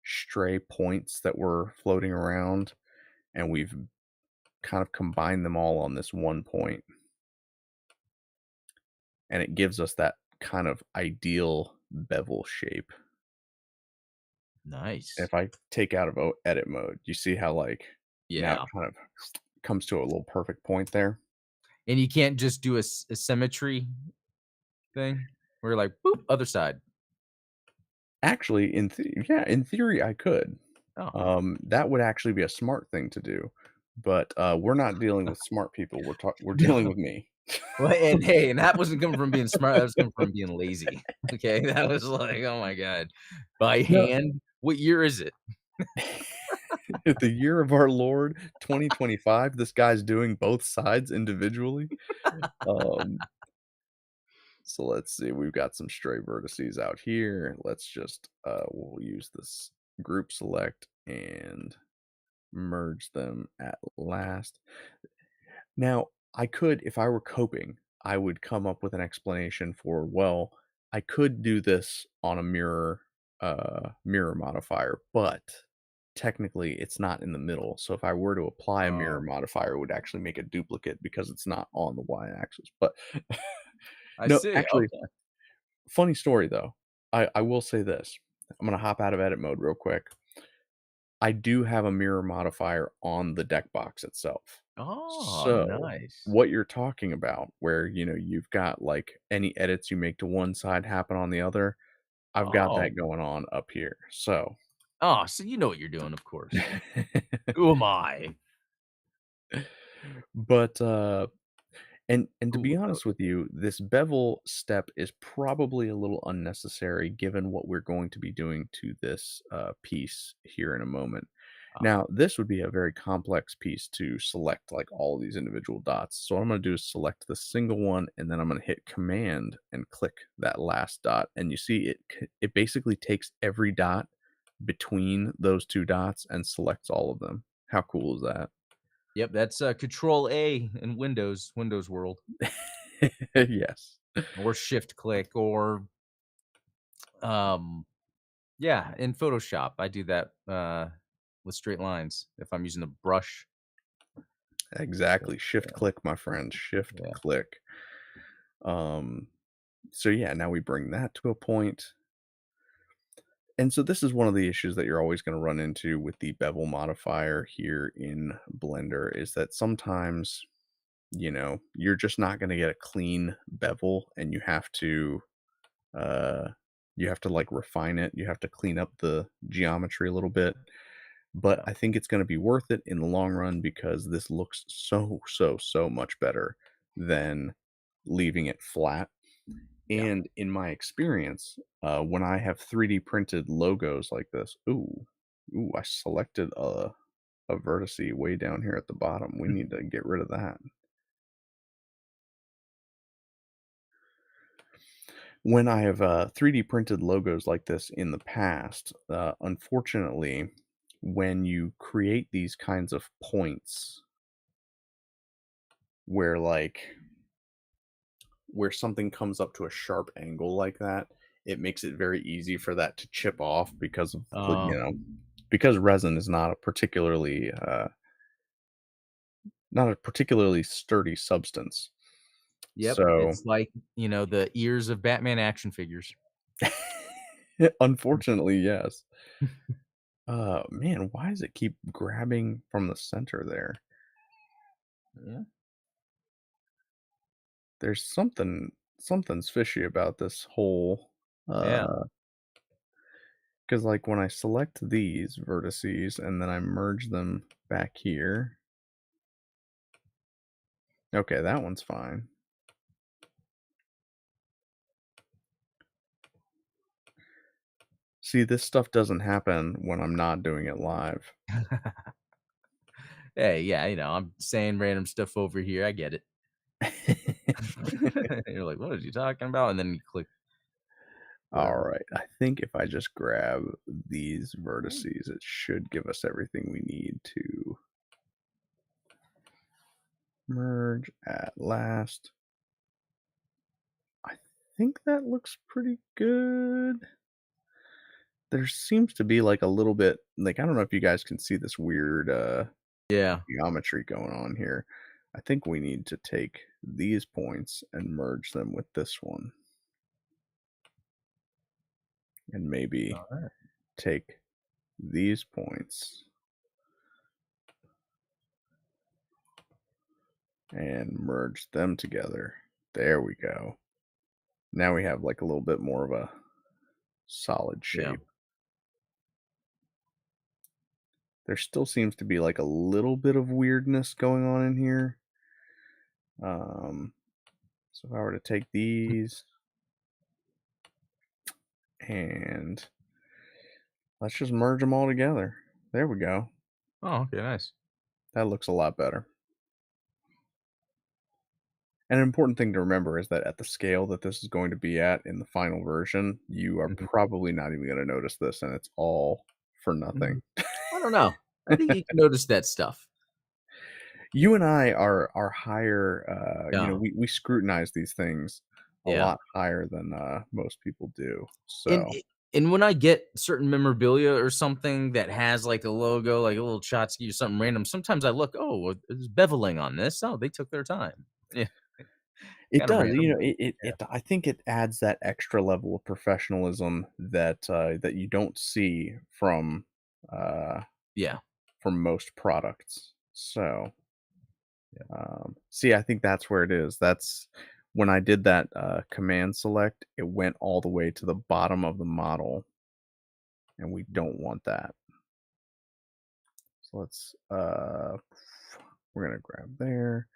Speaker 1: stray points that were floating around and we've kind of combined them all on this one point. And it gives us that kind of ideal bevel shape.
Speaker 2: Nice.
Speaker 1: If I take out of edit mode, you see how, like, now it
Speaker 2: Yeah.
Speaker 1: kind of comes to a little perfect point there?
Speaker 2: And you can't just do a symmetry thing where you're like, "Boop, other side."
Speaker 1: Actually, in theory, I could.
Speaker 2: Oh.
Speaker 1: That would actually be a smart thing to do, but, we're not dealing with smart people, we're dealing with me.
Speaker 2: Well, and hey, and that wasn't coming from being smart, that was coming from being lazy, okay? That was like, "Oh my god." By
Speaker 1: No.
Speaker 2: hand? What year is it?
Speaker 1: The year of our Lord, 2025, this guy's doing both sides individually. Um So let's see, we've got some stray vertices out here. Let's just we'll use this group select and merge them at last. Now, I could, if I were coping, I would come up with an explanation for, well, I could do this on a mirror modifier, but technically it's not in the middle. So if I were to apply a mirror
Speaker 2: Oh,
Speaker 1: modifier, it would actually make a duplicate because it's not on the y-axis. But
Speaker 2: I
Speaker 1: no,
Speaker 2: see,
Speaker 1: actually,
Speaker 2: okay.
Speaker 1: funny story though. I will say this. I'm gonna hop out of edit mode real quick. I do have a mirror modifier on the deck box itself.
Speaker 2: Oh,
Speaker 1: So,
Speaker 2: nice.
Speaker 1: what you're talking about where, you've got, like, any edits you make to one side happen on the other, I've got
Speaker 2: Oh.
Speaker 1: that going on up here. So
Speaker 2: Oh, so you know what you're doing, of course. Who am I?
Speaker 1: but, And to
Speaker 2: Ooh,
Speaker 1: be honest with you, this bevel step is probably a little unnecessary given what we're going to be doing to this piece here in a moment.
Speaker 2: ah,
Speaker 1: Now, this would be a very complex piece to select like all these individual dots. So what I'm going to do is select the single one, and then I'm going to hit Command and click that last dot. And you see it basically takes every dot between those two dots and selects all of them. How cool is that?
Speaker 2: yep, that's, Control A in Windows World,
Speaker 1: Yes.
Speaker 2: or shift click, or, um yeah, in Photoshop, I do that, with straight lines if I'm using a brush. So,
Speaker 1: Exactly. Shift
Speaker 2: yeah,
Speaker 1: click, my friend. Shift
Speaker 2: yeah,
Speaker 1: click. Um, so yeah, now we bring that to a point. And so this is one of the issues that you're always going to run into with the bevel modifier here in Blender is that sometimes, you're just not going to get a clean bevel, and uh you have to like refine it. You have to clean up the geometry a little bit. But
Speaker 2: yeah,
Speaker 1: I think it's going to be worth it in the long run because this looks so much better than leaving it flat.
Speaker 2: yeah.
Speaker 1: And in my experience, when I have 3D printed logos like this, I selected a vertice way down here at the bottom. We need to get rid of that. When I have 3D printed logos like this in the past, unfortunately, when you create these kinds of points where where something comes up to a sharp angle like that, it makes it very easy for that to chip off because of because resin is not a particularly sturdy substance.
Speaker 2: Yep,
Speaker 1: So,
Speaker 2: it's like, the ears of Batman action figures.
Speaker 1: unfortunately, yes. Man, why does it keep grabbing from the center there?
Speaker 2: Yeah,
Speaker 1: There's something's fishy about this whole
Speaker 2: yeah.
Speaker 1: because like when I select these vertices and then I merge them back here. Okay, that one's fine. See, this stuff doesn't happen when I'm not doing it live.
Speaker 2: Hey, yeah, I'm saying random stuff over here, I get it. You're like, "What is he talking about?" And then you click
Speaker 1: All
Speaker 2: whatever.
Speaker 1: right, I think if I just grab these vertices, it should give us everything we need to merge at last. I think that looks pretty good. There seems to be like a little bit like I don't know if you guys can see this weird
Speaker 2: Yeah.
Speaker 1: geometry going on here. I think we need to take these points and merge them with this one, and maybe
Speaker 2: Alright.
Speaker 1: take these points and merge them together. There we go. Now we have like a little bit more of a solid
Speaker 2: Yeah.
Speaker 1: shape. There still seems to be like a little bit of weirdness going on in here. Um, so if I were to take these and let's just merge them all together. There we go.
Speaker 2: Oh, okay, nice.
Speaker 1: That looks a lot better. And an important thing to remember is that at the scale that this is going to be at in the final version, you are
Speaker 2: Mhm,
Speaker 1: probably not even going to notice this, and it's all for
Speaker 2: mhm.
Speaker 1: nothing.
Speaker 2: I don't know. I think you can notice that stuff.
Speaker 1: You and I are higher.
Speaker 2: Yeah.
Speaker 1: We scrutinize these things a
Speaker 2: Yeah.
Speaker 1: lot higher than most people do.
Speaker 2: And
Speaker 1: So
Speaker 2: it and when I get certain memorabilia or something that has, like, a logo, like a little tchotchke or something random, sometimes I look, "Oh, well, there's beveling on this. Oh, they took their time." Yeah,
Speaker 1: it
Speaker 2: kinda
Speaker 1: does.
Speaker 2: random, but
Speaker 1: It. I think it adds that extra level of professionalism that you don't see uh,
Speaker 2: yeah.
Speaker 1: from most products. So
Speaker 2: Yeah.
Speaker 1: see, I think that's where it is. That's when I did that command select, it went all the way to the bottom of the model, and we don't want that. So we're gonna grab there.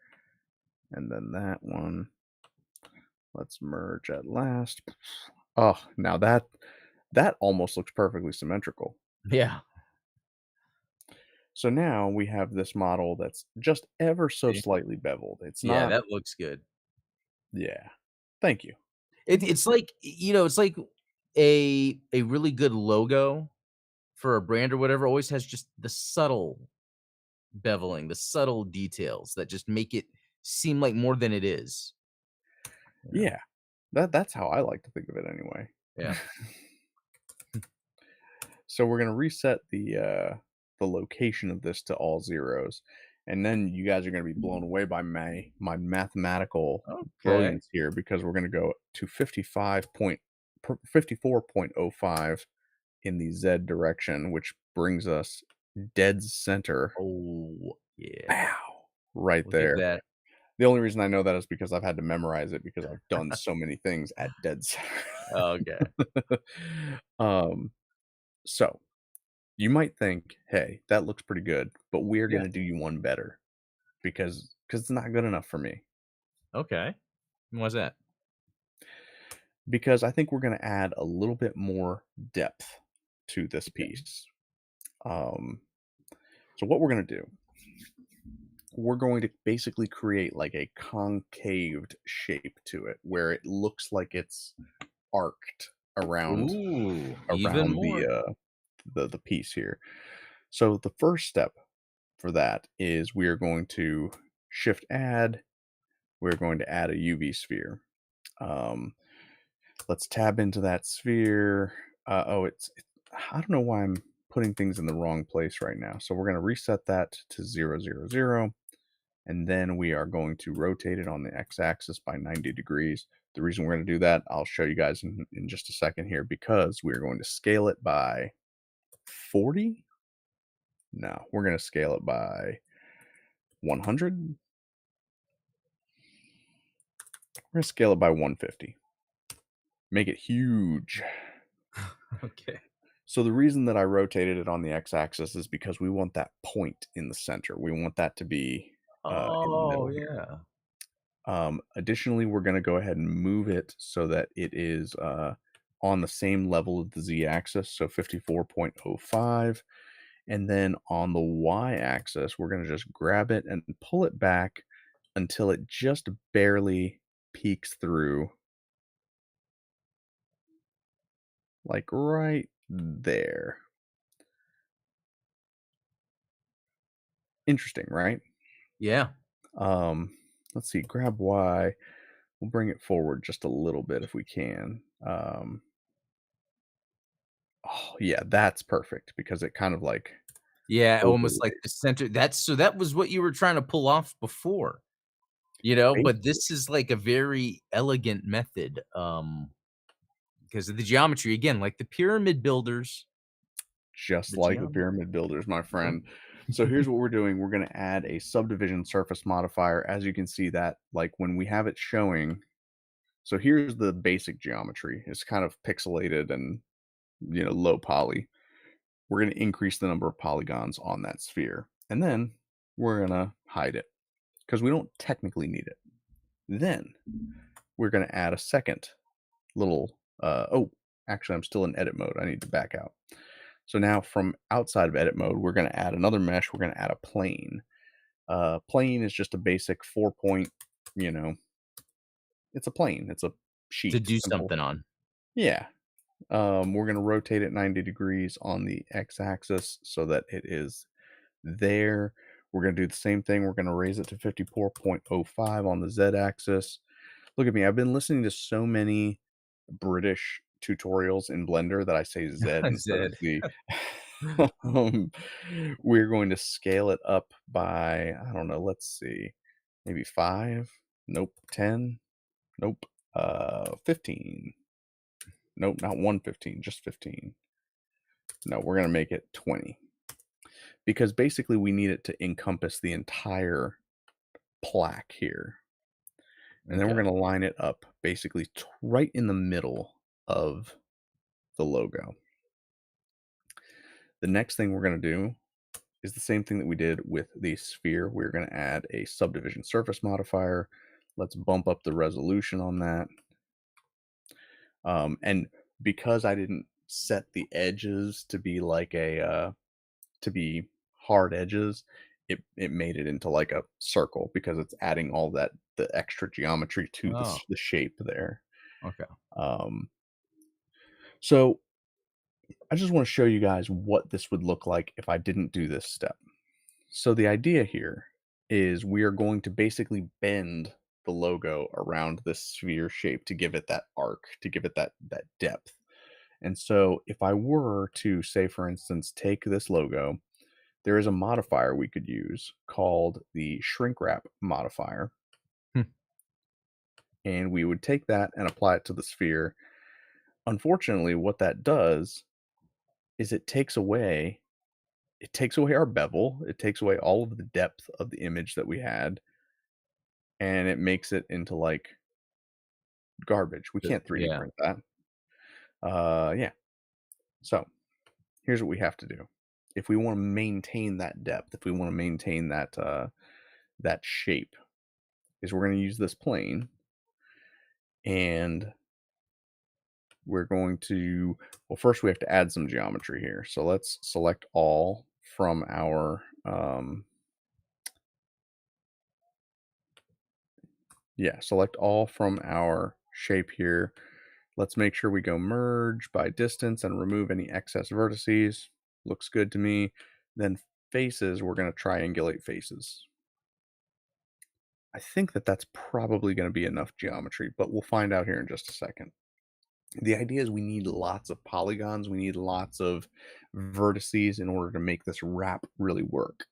Speaker 1: and then that one. Let's merge at last. Oh, now that almost looks perfectly symmetrical.
Speaker 2: Yeah.
Speaker 1: So now we have this model that's just ever so
Speaker 2: See?
Speaker 1: slightly beveled. It's
Speaker 2: Yeah,
Speaker 1: not.
Speaker 2: that looks good.
Speaker 1: Yeah. Thank you.
Speaker 2: It's like, it's like a really good logo for a brand or whatever always has just the subtle beveling, the subtle details that just make it seem like more than it is, you know?
Speaker 1: Yeah. That's how I like to think of it anyway.
Speaker 2: Yeah.
Speaker 1: So we're gonna reset the location of this to all zeros, and then you guys are gonna be blown away by my mathematical
Speaker 2: Okay.
Speaker 1: brilliance here because we're gonna go to 54.05 in the Z direction, which brings us dead center.
Speaker 2: Oh, yeah.
Speaker 1: Wow. Right
Speaker 2: Look at
Speaker 1: there.
Speaker 2: that.
Speaker 1: The only reason I know that is because I've had to memorize it because I've done so many things at dead center.
Speaker 2: Okay.
Speaker 1: um, so you might think, "Hey, that looks pretty good," but we're
Speaker 2: Yeah.
Speaker 1: gonna do you one better because it's not good enough for me.
Speaker 2: Okay. Why's that?
Speaker 1: Because I think we're gonna add a little bit more depth to this
Speaker 2: Okay.
Speaker 1: piece. Um, so what we're gonna do, we're going to basically create like a concaved shape to it, where it looks like it's arced around
Speaker 2: Ooh, even
Speaker 1: around
Speaker 2: more.
Speaker 1: the piece here. So the first step for that is we are going to shift add. We're going to add a UV sphere. Um, let's tab into that sphere. I don't know why I'm putting things in the wrong place right now. So we're going to reset that to 0, 0, 0. And then we are going to rotate it on the x-axis by 90 degrees. The reason we're going to do that, I'll show you guys in just a second here, because we're going to scale it by 40. No, we're going to scale it by 100. We're going to scale it by 150. Make it huge.
Speaker 2: Okay.
Speaker 1: So the reason that I rotated it on the x-axis is because we want that point in the center. We want that to be in the
Speaker 2: Oh,
Speaker 1: middle here.
Speaker 2: yeah.
Speaker 1: Additionally, we're going to go ahead and move it so that it is on the same level of the z-axis, so 54.05. And then on the y-axis, we're going to just grab it and pull it back until it just barely peeks through, like right there. Interesting, right?
Speaker 2: Yeah.
Speaker 1: Um, let's see, grab Y. We'll bring it forward just a little bit if we can. Oh, yeah, that's perfect because it kind of like
Speaker 2: Yeah, almost like the
Speaker 1: overlays.
Speaker 2: center that was what you were trying to pull off before, but
Speaker 1: Basically,
Speaker 2: this is like a very elegant method, because of the geometry, again, like the pyramid builders,
Speaker 1: just
Speaker 2: the
Speaker 1: like the
Speaker 2: geometry.
Speaker 1: pyramid builders, my
Speaker 2: Yep.
Speaker 1: friend. So here's what we're doing. We're going to add a subdivision surface modifier. As you can see that, like when we have it showing, so here's the basic geometry. It's kind of pixelated and, low poly. We're going to increase the number of polygons on that sphere. And then we're going to hide it because we don't technically need it. Then we're going to add a second little, actually, I'm still in edit mode. I need to back out. So now from outside of edit mode, we're going to add another mesh. We're going to add a plane. Plane is just a basic 4 point, you know, it's a plane. It's a
Speaker 2: To
Speaker 1: sheet.
Speaker 2: do
Speaker 1: Simple.
Speaker 2: something on.
Speaker 1: Yeah. We're going to rotate it 90 degrees on the x-axis so that it is there. We're going to do the same thing. We're going to raise it to 54.05 on the z-axis. Look at me. I've been listening to so many British tutorials in Blender that I say Z instead of
Speaker 2: Zed.
Speaker 1: Z. um, we're going to scale it up by, I don't know, let's see, maybe 5. Nope. 10. Nope. 15. Nope, not 115, just 15. No, we're going to make it 20 because basically we need it to encompass the entire plaque here. And then we're
Speaker 2: Okay.
Speaker 1: going to line it up basically right in the middle of the logo. The next thing we're going to do is the same thing that we did with the sphere. We're going to add a subdivision surface modifier. Let's bump up the resolution on that. And because I didn't set the edges to be like to be hard edges, it made it into like a circle because it's adding all that the extra geometry to
Speaker 2: Oh,
Speaker 1: the shape there.
Speaker 2: okay.
Speaker 1: Um, so I just want to show you guys what this would look like if I didn't do this step. So the idea here is we are going to basically bend the logo around this sphere shape to give it that arc, to give it that depth. And so if I were to say, for instance, take this logo, there is a modifier we could use called the shrink wrap modifier.
Speaker 2: Hmm.
Speaker 1: And we would take that and apply it to the sphere. Unfortunately, what that does is it takes away our bevel, it takes away all of the depth of the image that we had, and it makes it into like garbage. We can't 3D
Speaker 2: Yeah.
Speaker 1: print that. Yeah. So here's what we have to do. If we want to maintain that depth, if we want to maintain that shape, is we're going to use this plane, and we're going to, well, first we have to add some geometry here. So let's select all from our select all from our shape here. Let's make sure we go merge by distance and remove any excess vertices. Looks good to me. Then faces, we're going to triangulate faces. I think that that's probably going to be enough geometry, but we'll find out here in just a second. The idea is we need lots of polygons. We need lots of vertices in order to make this wrap really work.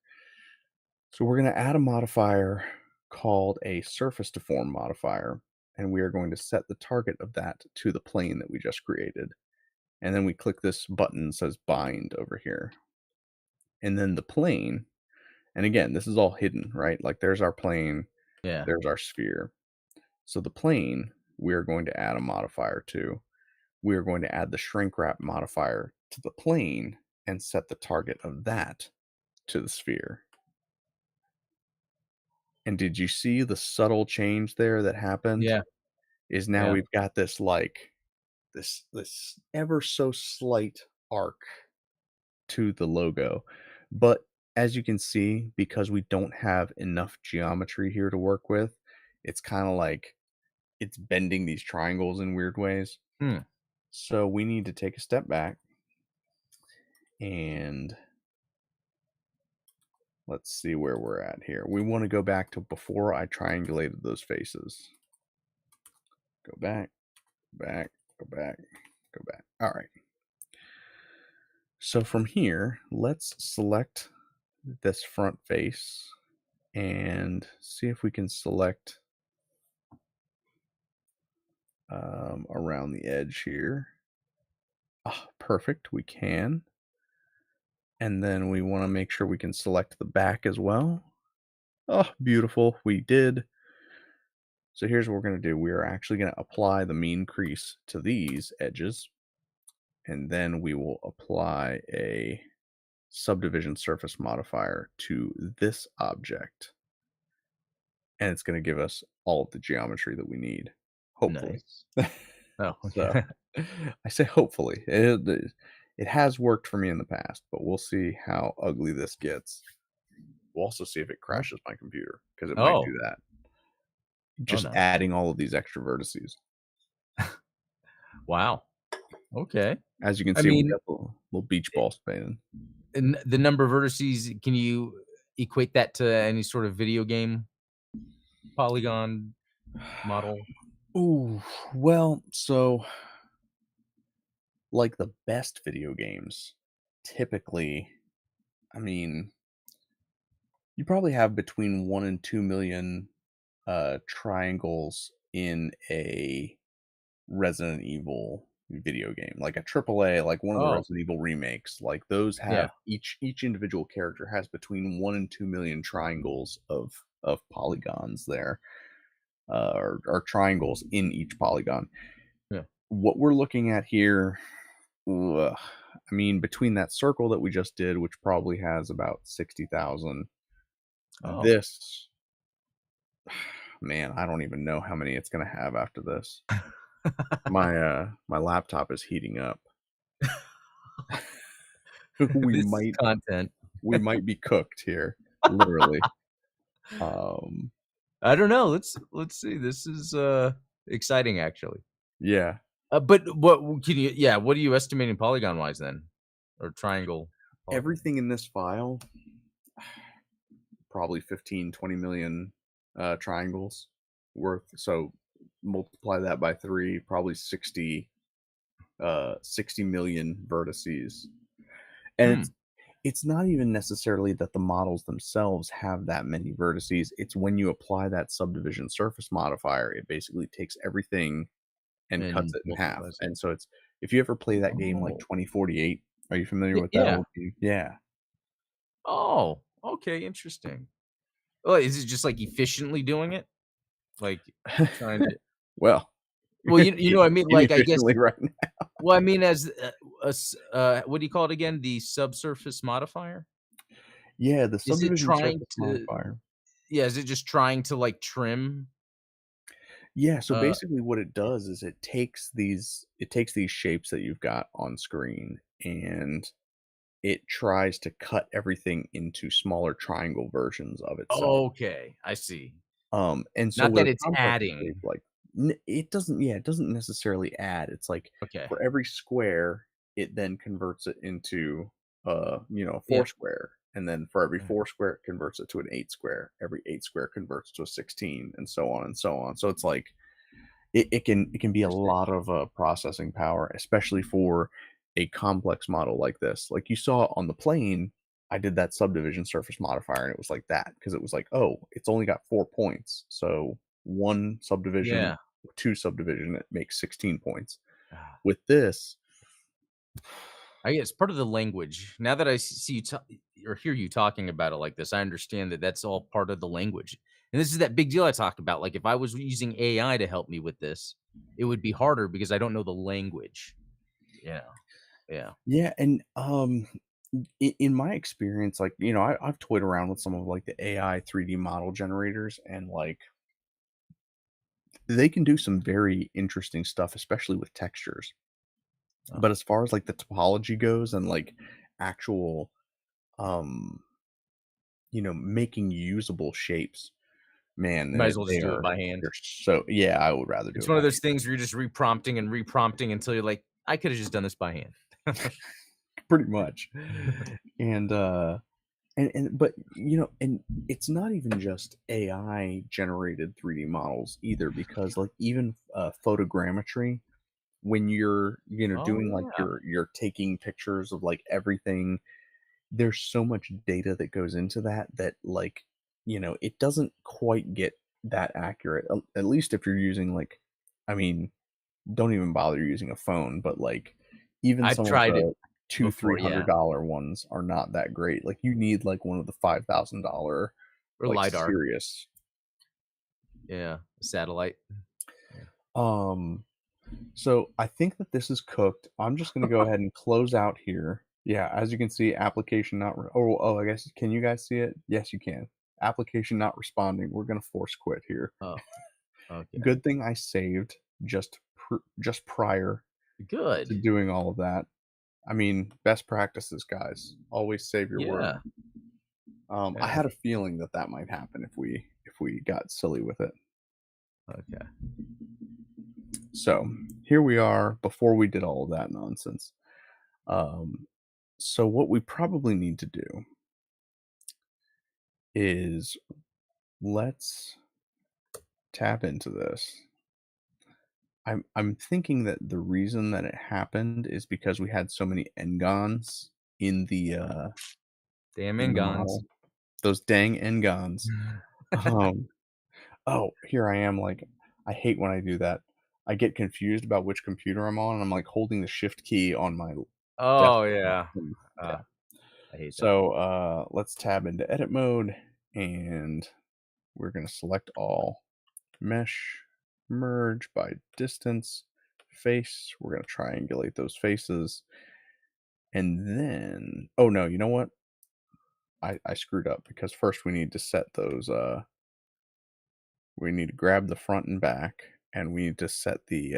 Speaker 1: So we're going to add a modifier called a surface deform modifier, and we are going to set the target of that to the plane that we just created. And then we click this button that says bind over here. And then the plane, and again, this is all hidden, right? Like there's our plane,
Speaker 2: Yeah.
Speaker 1: there's our sphere. So the plane, we're going to add a modifier to. We're going to add the shrink wrap modifier to the plane and set the target of that to the sphere. And did you see the subtle change there that happened?
Speaker 2: Yeah.
Speaker 1: Is now
Speaker 2: Yeah.
Speaker 1: we've got this like this ever so slight arc to the logo. But as you can see, because we don't have enough geometry here to work with, it's kind of like it's bending these triangles in weird ways.
Speaker 2: Hmm.
Speaker 1: So we need to take a step back and let's see where we're at here. We want to go back to before I triangulated those faces. Go back, back, go back, go back. All right. So from here, let's select this front face and see if we can select around the edge here. Ah, perfect. We can. And then we want to make sure we can select the back as well. Oh, beautiful. We did. So here's what we're going to do. We are actually going to apply the mean crease to these edges. And then we will apply a subdivision surface modifier to this object. And it's going to give us all of the geometry that we need, hopefully.
Speaker 2: Nice. Oh,
Speaker 1: So
Speaker 2: okay.
Speaker 1: I say hopefully. It has worked for me in the past, but we'll see how ugly this gets. We'll also see if it crashes my computer because it might do
Speaker 2: Oh.
Speaker 1: that.
Speaker 2: Oh,
Speaker 1: Just
Speaker 2: nice.
Speaker 1: adding all of these extra vertices.
Speaker 2: Wow. Okay.
Speaker 1: As you can
Speaker 2: I
Speaker 1: see, we
Speaker 2: mean,
Speaker 1: got the little beach ball spinning.
Speaker 2: and the number of vertices, can you equate that to any sort of video game polygon model?
Speaker 1: Ooh, well, so like the best video games, typically, I mean, you probably have between 1 and 2 million triangles in a Resident Evil video game, like a AAA, like one of the
Speaker 2: Oh,
Speaker 1: Resident Evil remakes. Like those
Speaker 2: yeah.
Speaker 1: have each individual character has between 1 and 2 million triangles of polygons there, or triangles in each polygon.
Speaker 2: Yeah.
Speaker 1: What we're looking at here Ugh, I mean, between that circle that we just did, which probably has about 60,000,
Speaker 2: Oh.
Speaker 1: this, man, I don't even know how many it's gonna have after this. My laptop is heating up. We
Speaker 2: This is
Speaker 1: might
Speaker 2: content.
Speaker 1: we might be cooked here, literally. Um,
Speaker 2: I don't know. Let's see. This is exciting actually.
Speaker 1: yeah,
Speaker 2: But what can you yeah, what are you estimating polygon wise then? Or triangle polygon?
Speaker 1: everything in this file, probably 15, 20 million triangles worth. So multiply that by 3, probably 60 million vertices. And
Speaker 2: Hmm.
Speaker 1: it's not even necessarily that the models themselves have that many vertices. It's when you apply that subdivision surface modifier, it basically takes everything and cuts
Speaker 2: And
Speaker 1: it in half.
Speaker 2: multiplies it.
Speaker 1: And so it's, if you ever play that game like
Speaker 2: Oh.
Speaker 1: 2048, are you familiar with that
Speaker 2: Yeah.
Speaker 1: old game? Yeah.
Speaker 2: Oh, okay, interesting. Oh, is it just like efficiently doing it? Like trying to
Speaker 1: Well,
Speaker 2: well, you know what I mean? Like I guess
Speaker 1: inefficiently right now.
Speaker 2: well, I mean as what do you call it again? The subsurface modifier?
Speaker 1: Yeah, the
Speaker 2: Is it
Speaker 1: subdivision
Speaker 2: trying
Speaker 1: surface
Speaker 2: to
Speaker 1: modifier.
Speaker 2: yeah, is it just trying to like trim
Speaker 1: Yeah, so
Speaker 2: uh
Speaker 1: basically what it
Speaker 2: yeah.
Speaker 1: does is it takes these shapes that you've got on screen, and it tries to cut everything into smaller triangle versions of itself.
Speaker 2: Okay, I see.
Speaker 1: And so
Speaker 2: Not
Speaker 1: with
Speaker 2: that
Speaker 1: a
Speaker 2: it's
Speaker 1: complex shape,
Speaker 2: adding.
Speaker 1: like, it doesn't necessarily add. It's like
Speaker 2: Okay.
Speaker 1: for every square, it then converts it into, a
Speaker 2: Yeah.
Speaker 1: 4 square, and then for every
Speaker 2: Yeah.
Speaker 1: 4 square, it converts it to an 8 square. Every 8 square converts to a 16, and so on and so on. So it's like it can be a
Speaker 2: Interesting.
Speaker 1: lot of, processing power, especially for a complex model like this. Like you saw on the plane, I did that subdivision surface modifier, and it was like that because it was like, "Oh, it's only got 4 points, so 1 subdivision,
Speaker 2: Yeah.
Speaker 1: 2 subdivision, it makes 16 points."
Speaker 2: Ah,
Speaker 1: With this,
Speaker 2: I guess part of the language. Now that I see you or hear you talking about it like this, I understand that that's all part of the language. And this is that big deal I talked about. Like if I was using AI to help me with this, it would be harder because I don't know the language. Yeah. Yeah.
Speaker 1: yeah, and, in my experience, like, I've toyed around with some of, like, the AI 3D model generators, and, like, they can do some very interesting stuff, especially with textures.
Speaker 2: Oh,
Speaker 1: But as far as, like, the topology goes and, like, actual, um, making usable shapes, man,
Speaker 2: might as well
Speaker 1: they
Speaker 2: just do it
Speaker 1: are
Speaker 2: by hand.
Speaker 1: they're so yeah, I would rather do
Speaker 2: It's
Speaker 1: it
Speaker 2: one
Speaker 1: by
Speaker 2: of those things where you're just reprompting and reprompting until you're like, I could have just done this by hand.
Speaker 1: pretty much. And, but, and it's not even just AI generated 3D models either because, like, even, photogrammetry, when you're,
Speaker 2: Oh
Speaker 1: doing, like,
Speaker 2: yeah.
Speaker 1: you're taking pictures of, like, everything. There's so much data that goes into that, like, it doesn't quite get that accurate, at least if you're using, like, I mean, don't even bother using a phone, but, like, even
Speaker 2: I've
Speaker 1: some of
Speaker 2: tried it
Speaker 1: the two,
Speaker 2: before, yeah.
Speaker 1: $300 ones are not that great. Like, you need, like, one of the $5,000,
Speaker 2: Or
Speaker 1: like,
Speaker 2: LiDAR.
Speaker 1: serious.
Speaker 2: Yeah. Satellite. Yeah.
Speaker 1: Um, so I think that this is cooked. I'm just gonna go ahead and close out here. Yeah, as you can see, application not I guess, can you guys see it? Yes, you can. Application not responding. We're gonna force quit here.
Speaker 2: Oh, okay.
Speaker 1: Good thing I saved just prior to
Speaker 2: Good.
Speaker 1: doing all of that. I mean, best practices, guys. Always save your work.
Speaker 2: Yeah.
Speaker 1: I
Speaker 2: Yeah.
Speaker 1: had a feeling that that might happen if we got silly with it.
Speaker 2: Okay.
Speaker 1: So here we are before we did all of that nonsense. Um, so what we probably need to do is let's tap into this. I'm thinking that the reason that it happened is because we had so many ngons in the
Speaker 2: Damn
Speaker 1: in the
Speaker 2: Ingons.
Speaker 1: model. Those dang ngons. Um, oh, here I am. Like, I hate when I do that. I get confused about which computer I'm on, and I'm like holding the shift key on my
Speaker 2: Oh,
Speaker 1: desktop.
Speaker 2: yeah.
Speaker 1: Yeah.
Speaker 2: I hate that.
Speaker 1: So let's tab into edit mode, and we're gonna select all, mesh, merge by distance, face. We're going to triangulate those faces. And then, oh no, you know what? I screwed up because first we need to set those, we need to grab the front and back, and we need to set the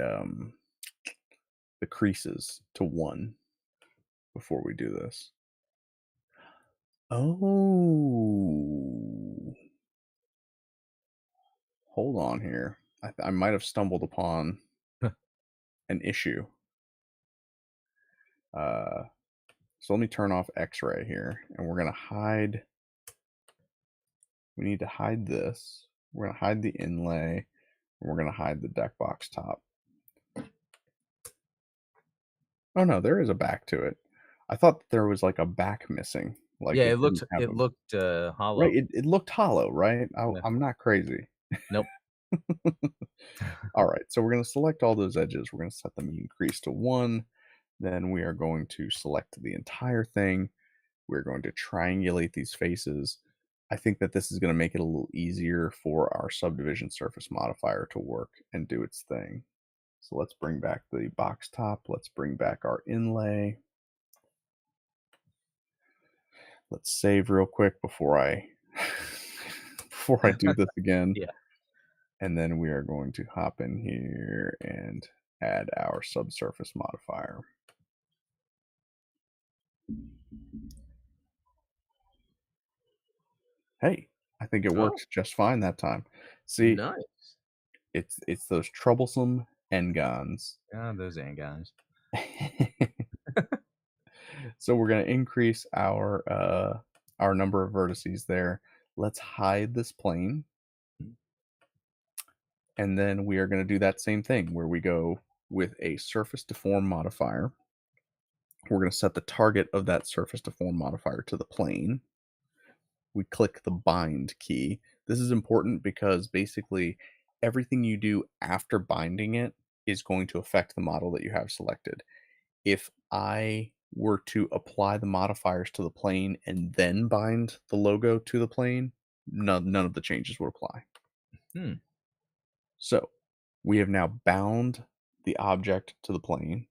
Speaker 1: creases to 1 before we do this. Oh, hold on here. I might have stumbled upon an issue. Uh, so let me turn off X-ray here, and we're gonna hide. We need to hide this. We're gonna hide the inlay, and we're gonna hide the deck box top. Oh no, there is a back to it. I thought that there was like a back missing, like
Speaker 2: Yeah,
Speaker 1: it
Speaker 2: it looked
Speaker 1: didn't have
Speaker 2: it
Speaker 1: a
Speaker 2: looked,
Speaker 1: right.
Speaker 2: hollow.
Speaker 1: It looked hollow, right?
Speaker 2: Yeah.
Speaker 1: I'm not crazy.
Speaker 2: Nope.
Speaker 1: All right, so we're going to select all those edges. We're going to set the mean crease to 1. Then we are going to select the entire thing. We're going to triangulate these faces. I think that this is going to make it a little easier for our subdivision surface modifier to work and do its thing. So let's bring back the box top. Let's bring back our inlay. Let's save real quick before I before I do this again.
Speaker 2: Yeah.
Speaker 1: And then we are going to hop in here and add our subsurface modifier. Hey, I think it
Speaker 2: Oh,
Speaker 1: worked just fine that time. See,
Speaker 2: nice.
Speaker 1: it's those troublesome n-gons.
Speaker 2: Ah, those ain't guys.
Speaker 1: So we're going to increase our number of vertices there. Let's hide this plane, and then we are going to do that same thing where we go with a surface deform modifier. We're going to set the target of that surface deform modifier to the plane. We click the bind key. This is important because basically everything you do after binding it is going to affect the model that you have selected. If I were to apply the modifiers to the plane and then bind the logo to the plane, none of the changes would apply.
Speaker 2: Hmm.
Speaker 1: So we have now bound the object to the plane.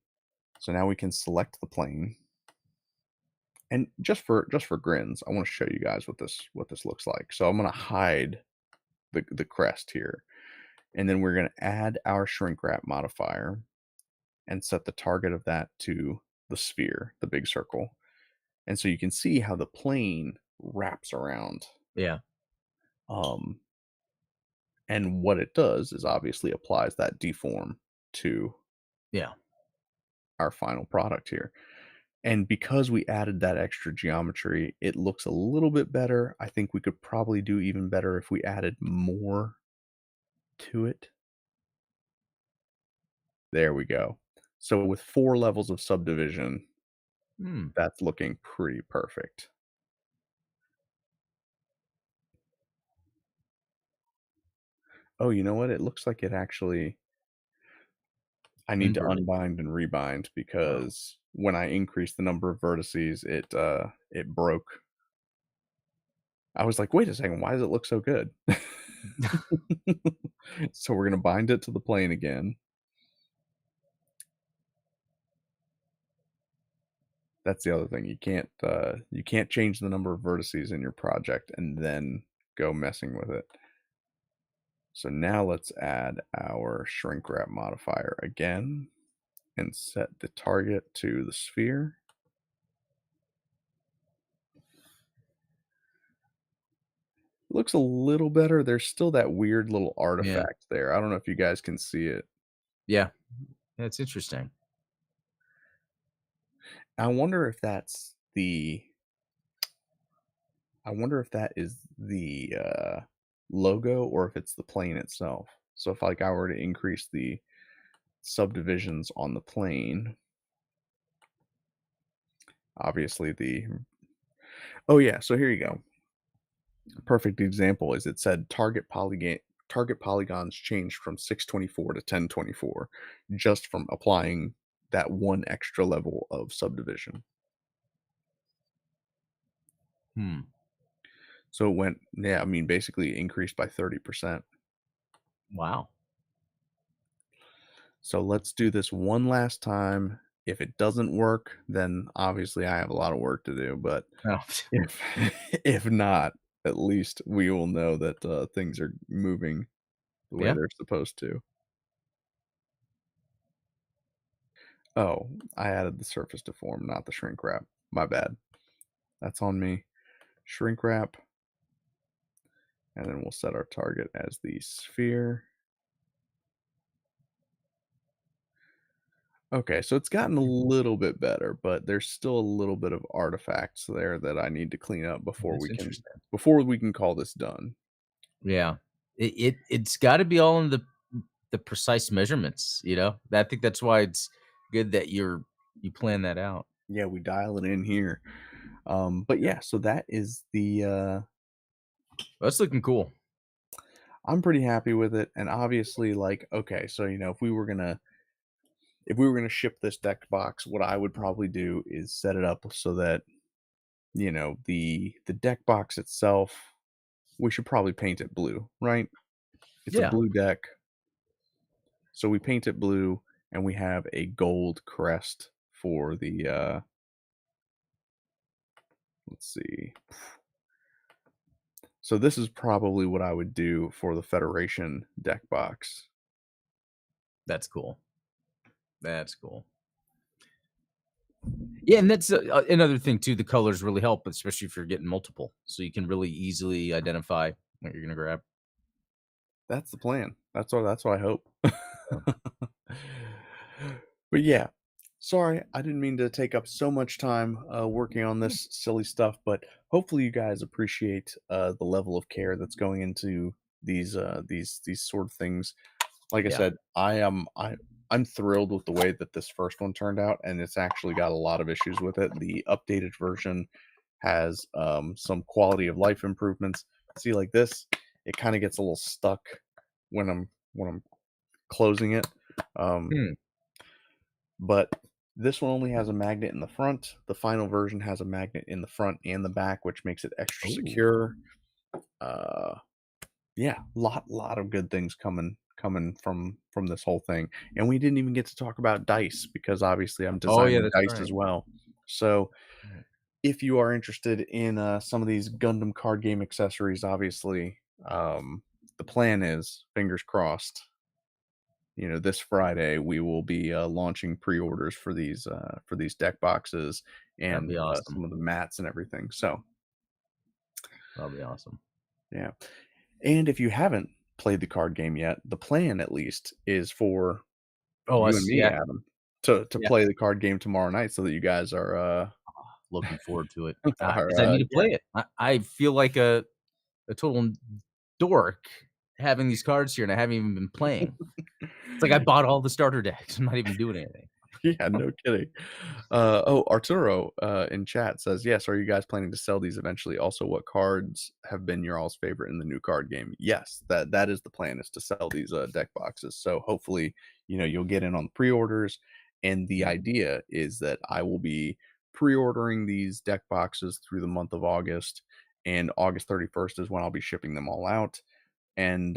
Speaker 1: So now we can select the plane. And just for grins, I want to show you guys what this looks like. So I'm going to hide the crest here, and then we're going to add our shrink wrap modifier and set the target of that to the sphere, the big circle. And so you can see how the plane wraps around.
Speaker 2: Yeah.
Speaker 1: Um, and what it does is obviously applies that deform to
Speaker 2: Yeah.
Speaker 1: our final product here. And because we added that extra geometry, it looks a little bit better. I think we could probably do even better if we added more to it. There we go. So with 4 levels of subdivision,
Speaker 2: Hmm.
Speaker 1: that's looking pretty perfect. Oh, you know what? It looks like it actually I need to
Speaker 2: Inverted.
Speaker 1: unbind and rebind
Speaker 2: Oh.
Speaker 1: because when I increased the number of vertices, it broke. I was like, "Wait a second, why does it look so good?" So we're gonna bind it to the plane again. That's the other thing. You can't change the number of vertices in your project and then go messing with it. So now let's add our shrink wrap modifier again and set the target to the sphere. It looks a little better. There's still that weird little
Speaker 2: Yeah.
Speaker 1: artifact there. I don't know if you guys can see it.
Speaker 2: Yeah. That's interesting.
Speaker 1: I wonder if that's the I wonder if that is the logo or if it's the plane itself. So if like I were to increase the subdivisions on the plane, obviously the oh yeah, so here you go. Perfect example is it said target polygons changed from 624 to 1024 just from applying that one extra level of subdivision.
Speaker 2: Hmm.
Speaker 1: So it went yeah, I mean basically increased by 30%.
Speaker 2: Wow.
Speaker 1: So let's do this one last time. If it doesn't work, then obviously I have a lot of work to do, but
Speaker 2: Oh,
Speaker 1: if if not, at least we will know that, things are moving the way
Speaker 2: yeah,
Speaker 1: they're supposed to. Oh, I added the surface deform, not the shrink wrap. My bad. That's on me. Shrink wrap, and then we'll set our target as the sphere. Okay, so it's gotten a little bit better, but there's still a little bit of artifacts there that I need to clean up
Speaker 2: that's interesting.
Speaker 1: before we can call this done.
Speaker 2: Yeah. It's gotta be all in the precise measurements, you know? I think that's why it's good that you plan that out.
Speaker 1: Yeah, we dial it in here. But yeah, so that is the
Speaker 2: That's looking cool.
Speaker 1: I'm pretty happy with it. And obviously, like, okay, so if we were gonna ship this deck box, what I would probably do is set it up so that, the deck box itself, we should probably paint it blue, right? It's a
Speaker 2: Yeah,
Speaker 1: blue deck. So we paint it blue and we have a gold crest for the let's see. So this is probably what I would do for the Federation deck box.
Speaker 2: that's cool. That's cool. Yeah, and that's, another thing too, the colors really help, especially if you're getting multiple, so you can really easily identify what you're gonna grab.
Speaker 1: That's the plan. That's what I hope.
Speaker 2: Yeah.
Speaker 1: But yeah, sorry, I didn't mean to take up so much time working on
Speaker 2: Yeah.
Speaker 1: this silly stuff, but hopefully you guys appreciate the level of care that's going into these sort of things. Like I
Speaker 2: Yeah.
Speaker 1: said, I'm thrilled with the way that this first one turned out, and it's actually got a lot of issues with it. The updated version has some quality of life improvements. See, like this, it kind of gets a little stuck when I'm closing it. Um,
Speaker 2: Hmm.
Speaker 1: but this one only has a magnet in the front. The final version has a magnet in the front and the back, which makes it extra
Speaker 2: Ooh.
Speaker 1: secure. Uh, yeah, lot of good things coming from this whole thing. And we didn't even get to talk about dice because obviously I'm
Speaker 2: Oh, yeah,
Speaker 1: designing
Speaker 2: that's
Speaker 1: dice
Speaker 2: right.
Speaker 1: as well. So
Speaker 2: Right.
Speaker 1: if you are interested in some of these Gundam card game accessories, obviously, the plan is fingers crossed. This Friday we will be launching pre-orders for these deck boxes
Speaker 2: That'd
Speaker 1: and
Speaker 2: be awesome.
Speaker 1: some of the mats and everything. So
Speaker 2: That'll be awesome.
Speaker 1: yeah, and if you haven't played the card game yet, the plan at least is for
Speaker 2: Oh,
Speaker 1: you and
Speaker 2: us
Speaker 1: me,
Speaker 2: yeah,
Speaker 1: Adam, to
Speaker 2: yeah.
Speaker 1: play the card game tomorrow night so that you guys are
Speaker 2: Looking forward to it.
Speaker 1: are
Speaker 2: 'Cause I need to
Speaker 1: yeah.
Speaker 2: play it. I feel like a total dork having these cards here, and I haven't even been playing. It's like I bought all the starter decks. I'm not even doing anything.
Speaker 1: Yeah, no kidding. Oh, Arturo, in chat says, "Yes, are you guys planning to sell these eventually? Also, what cards have been your all's favorite in the new card game?" Yes, that is the plan, is to sell these, deck boxes. So, hopefully, you'll get in on the pre-orders, and the
Speaker 2: Yeah,
Speaker 1: idea is that I will be pre-ordering these deck boxes through the month of August, and August 31st is when I'll be shipping them all out, and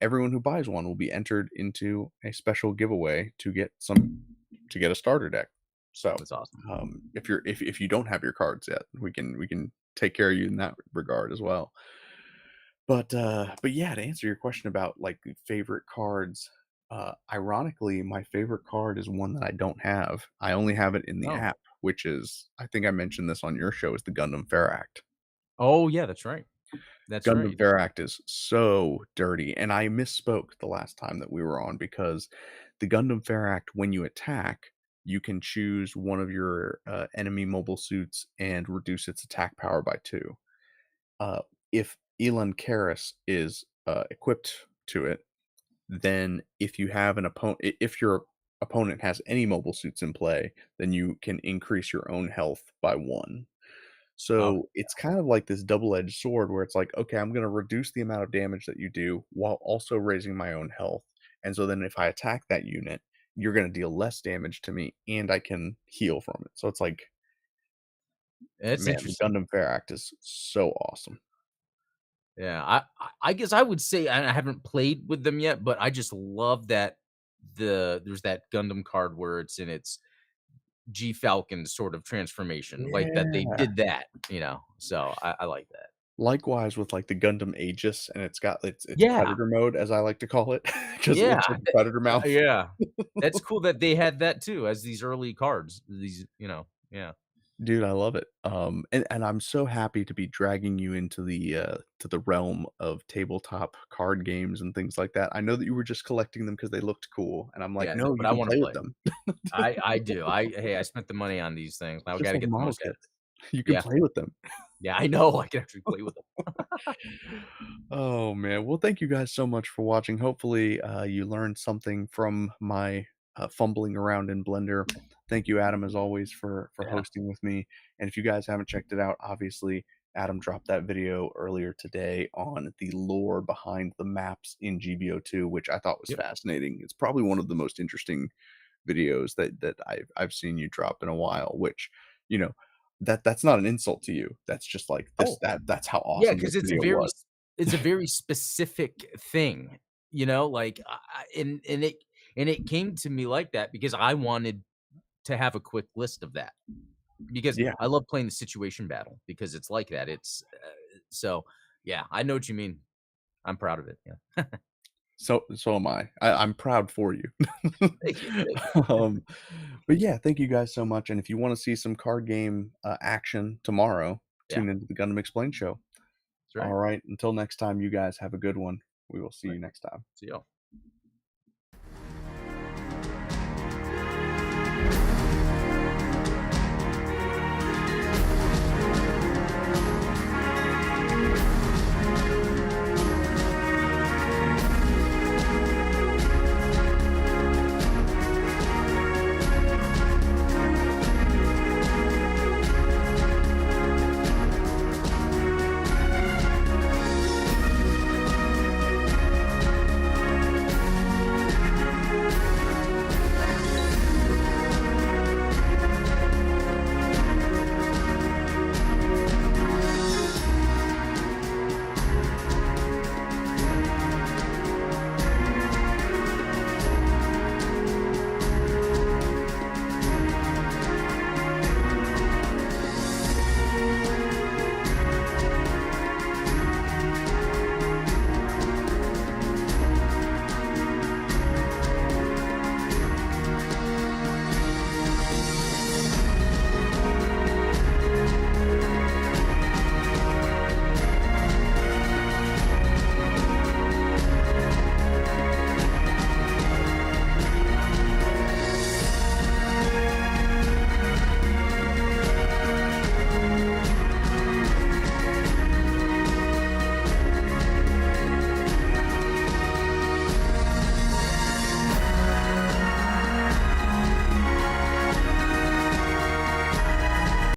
Speaker 1: everyone who buys one will be entered into a special giveaway to get a starter deck. So
Speaker 2: that's awesome.
Speaker 1: if you don't have your cards yet, we can take care of you in that regard as well. But yeah, to answer your question about like the favorite cards, ironically, my favorite card is one that I don't have. I only have it in the
Speaker 2: Oh.
Speaker 1: app, which is, I think I mentioned this on your show, is the Gundam Fair Act.
Speaker 2: Oh, yeah, that's right. That's right,
Speaker 1: Gundam
Speaker 2: you did.
Speaker 1: Fair Act is so dirty, and I misspoke the last time that we were on because the Gundam Fair Act, when you attack, you can choose one of your enemy mobile suits and reduce its attack power by 2. Uh, if Elan Karis is equipped to it, then if you have an opponent, if your opponent has any mobile suits in play, then you can increase your own health by 1.
Speaker 2: Oh,
Speaker 1: So it's kind of like this double-edged sword where it's like, okay, I'm going to reduce the amount of damage that you do while also raising my own health. And so then if I attack that unit, you're going to deal less damage to me and I can heal from it. So it's like,
Speaker 2: that's
Speaker 1: man, the
Speaker 2: interesting.
Speaker 1: Gundam Fair Act is so awesome.
Speaker 2: Yeah, I guess I would say I haven't played with them yet, but I just love that there's that Gundam card where it's in its G Falcon sort of transformation, like, that they
Speaker 1: Yeah.
Speaker 2: did that, you know? So, I like that.
Speaker 1: Likewise with, like, the Gundam Aegis, and it's
Speaker 2: Yeah,
Speaker 1: predator mode, as I like to call it, because it
Speaker 2: yeah,
Speaker 1: looks like a predator mouth.
Speaker 2: yeah. That's cool that they had that too as these early cards, these, yeah.
Speaker 1: Dude, I love it. And I'm so happy to be dragging you into to the realm of tabletop card games and things like that. I know that you were just collecting them because they looked cool, and I'm like,
Speaker 2: Yeah, no,
Speaker 1: "No,
Speaker 2: but
Speaker 1: you
Speaker 2: I
Speaker 1: can
Speaker 2: wanna
Speaker 1: play with
Speaker 2: play.
Speaker 1: them."
Speaker 2: I do. I spent the money on these things. Now I
Speaker 1: Just
Speaker 2: gotta
Speaker 1: like
Speaker 2: get the
Speaker 1: model
Speaker 2: most out of
Speaker 1: kits.
Speaker 2: it.
Speaker 1: You can
Speaker 2: Yeah.
Speaker 1: play with them.
Speaker 2: Yeah, I know, I can actually play with them.
Speaker 1: Oh, man. Well, thank you guys so much for watching. Hopefully, you learned something from my, fumbling around in Blender. Thank you, Adam, as always, for
Speaker 2: Yeah.
Speaker 1: hosting with me, and if you guys haven't checked it out, obviously, Adam dropped that video earlier today on the lore behind the maps in GBO2, which I thought was
Speaker 2: Yep.
Speaker 1: fascinating. It's probably one of the most interesting videos that I've seen you drop in a while, which, you know, that's not an insult to you. That's just like
Speaker 2: Oh,
Speaker 1: that's how
Speaker 2: yeah,
Speaker 1: awesome this
Speaker 2: 'cause it's a
Speaker 1: video
Speaker 2: very
Speaker 1: was.
Speaker 2: s it's a very specific thing, you know, like, and it came to me like that because I wanted to have a quick list of that, because
Speaker 1: Yeah.
Speaker 2: I love playing the situation battle because it's like that. So, yeah, I know what you mean. I'm proud of it, yeah.
Speaker 1: So am I. I'm proud for you.
Speaker 2: Thank you, thank you.
Speaker 1: Um, but yeah, thank you guys so much, and if you wanna see some card game, action tomorrow,
Speaker 2: Yeah,
Speaker 1: tune into the Gundam Explained show.
Speaker 2: that's right.
Speaker 1: Alright, until next time, you guys have a good one. We will see you next time.
Speaker 2: See y'all.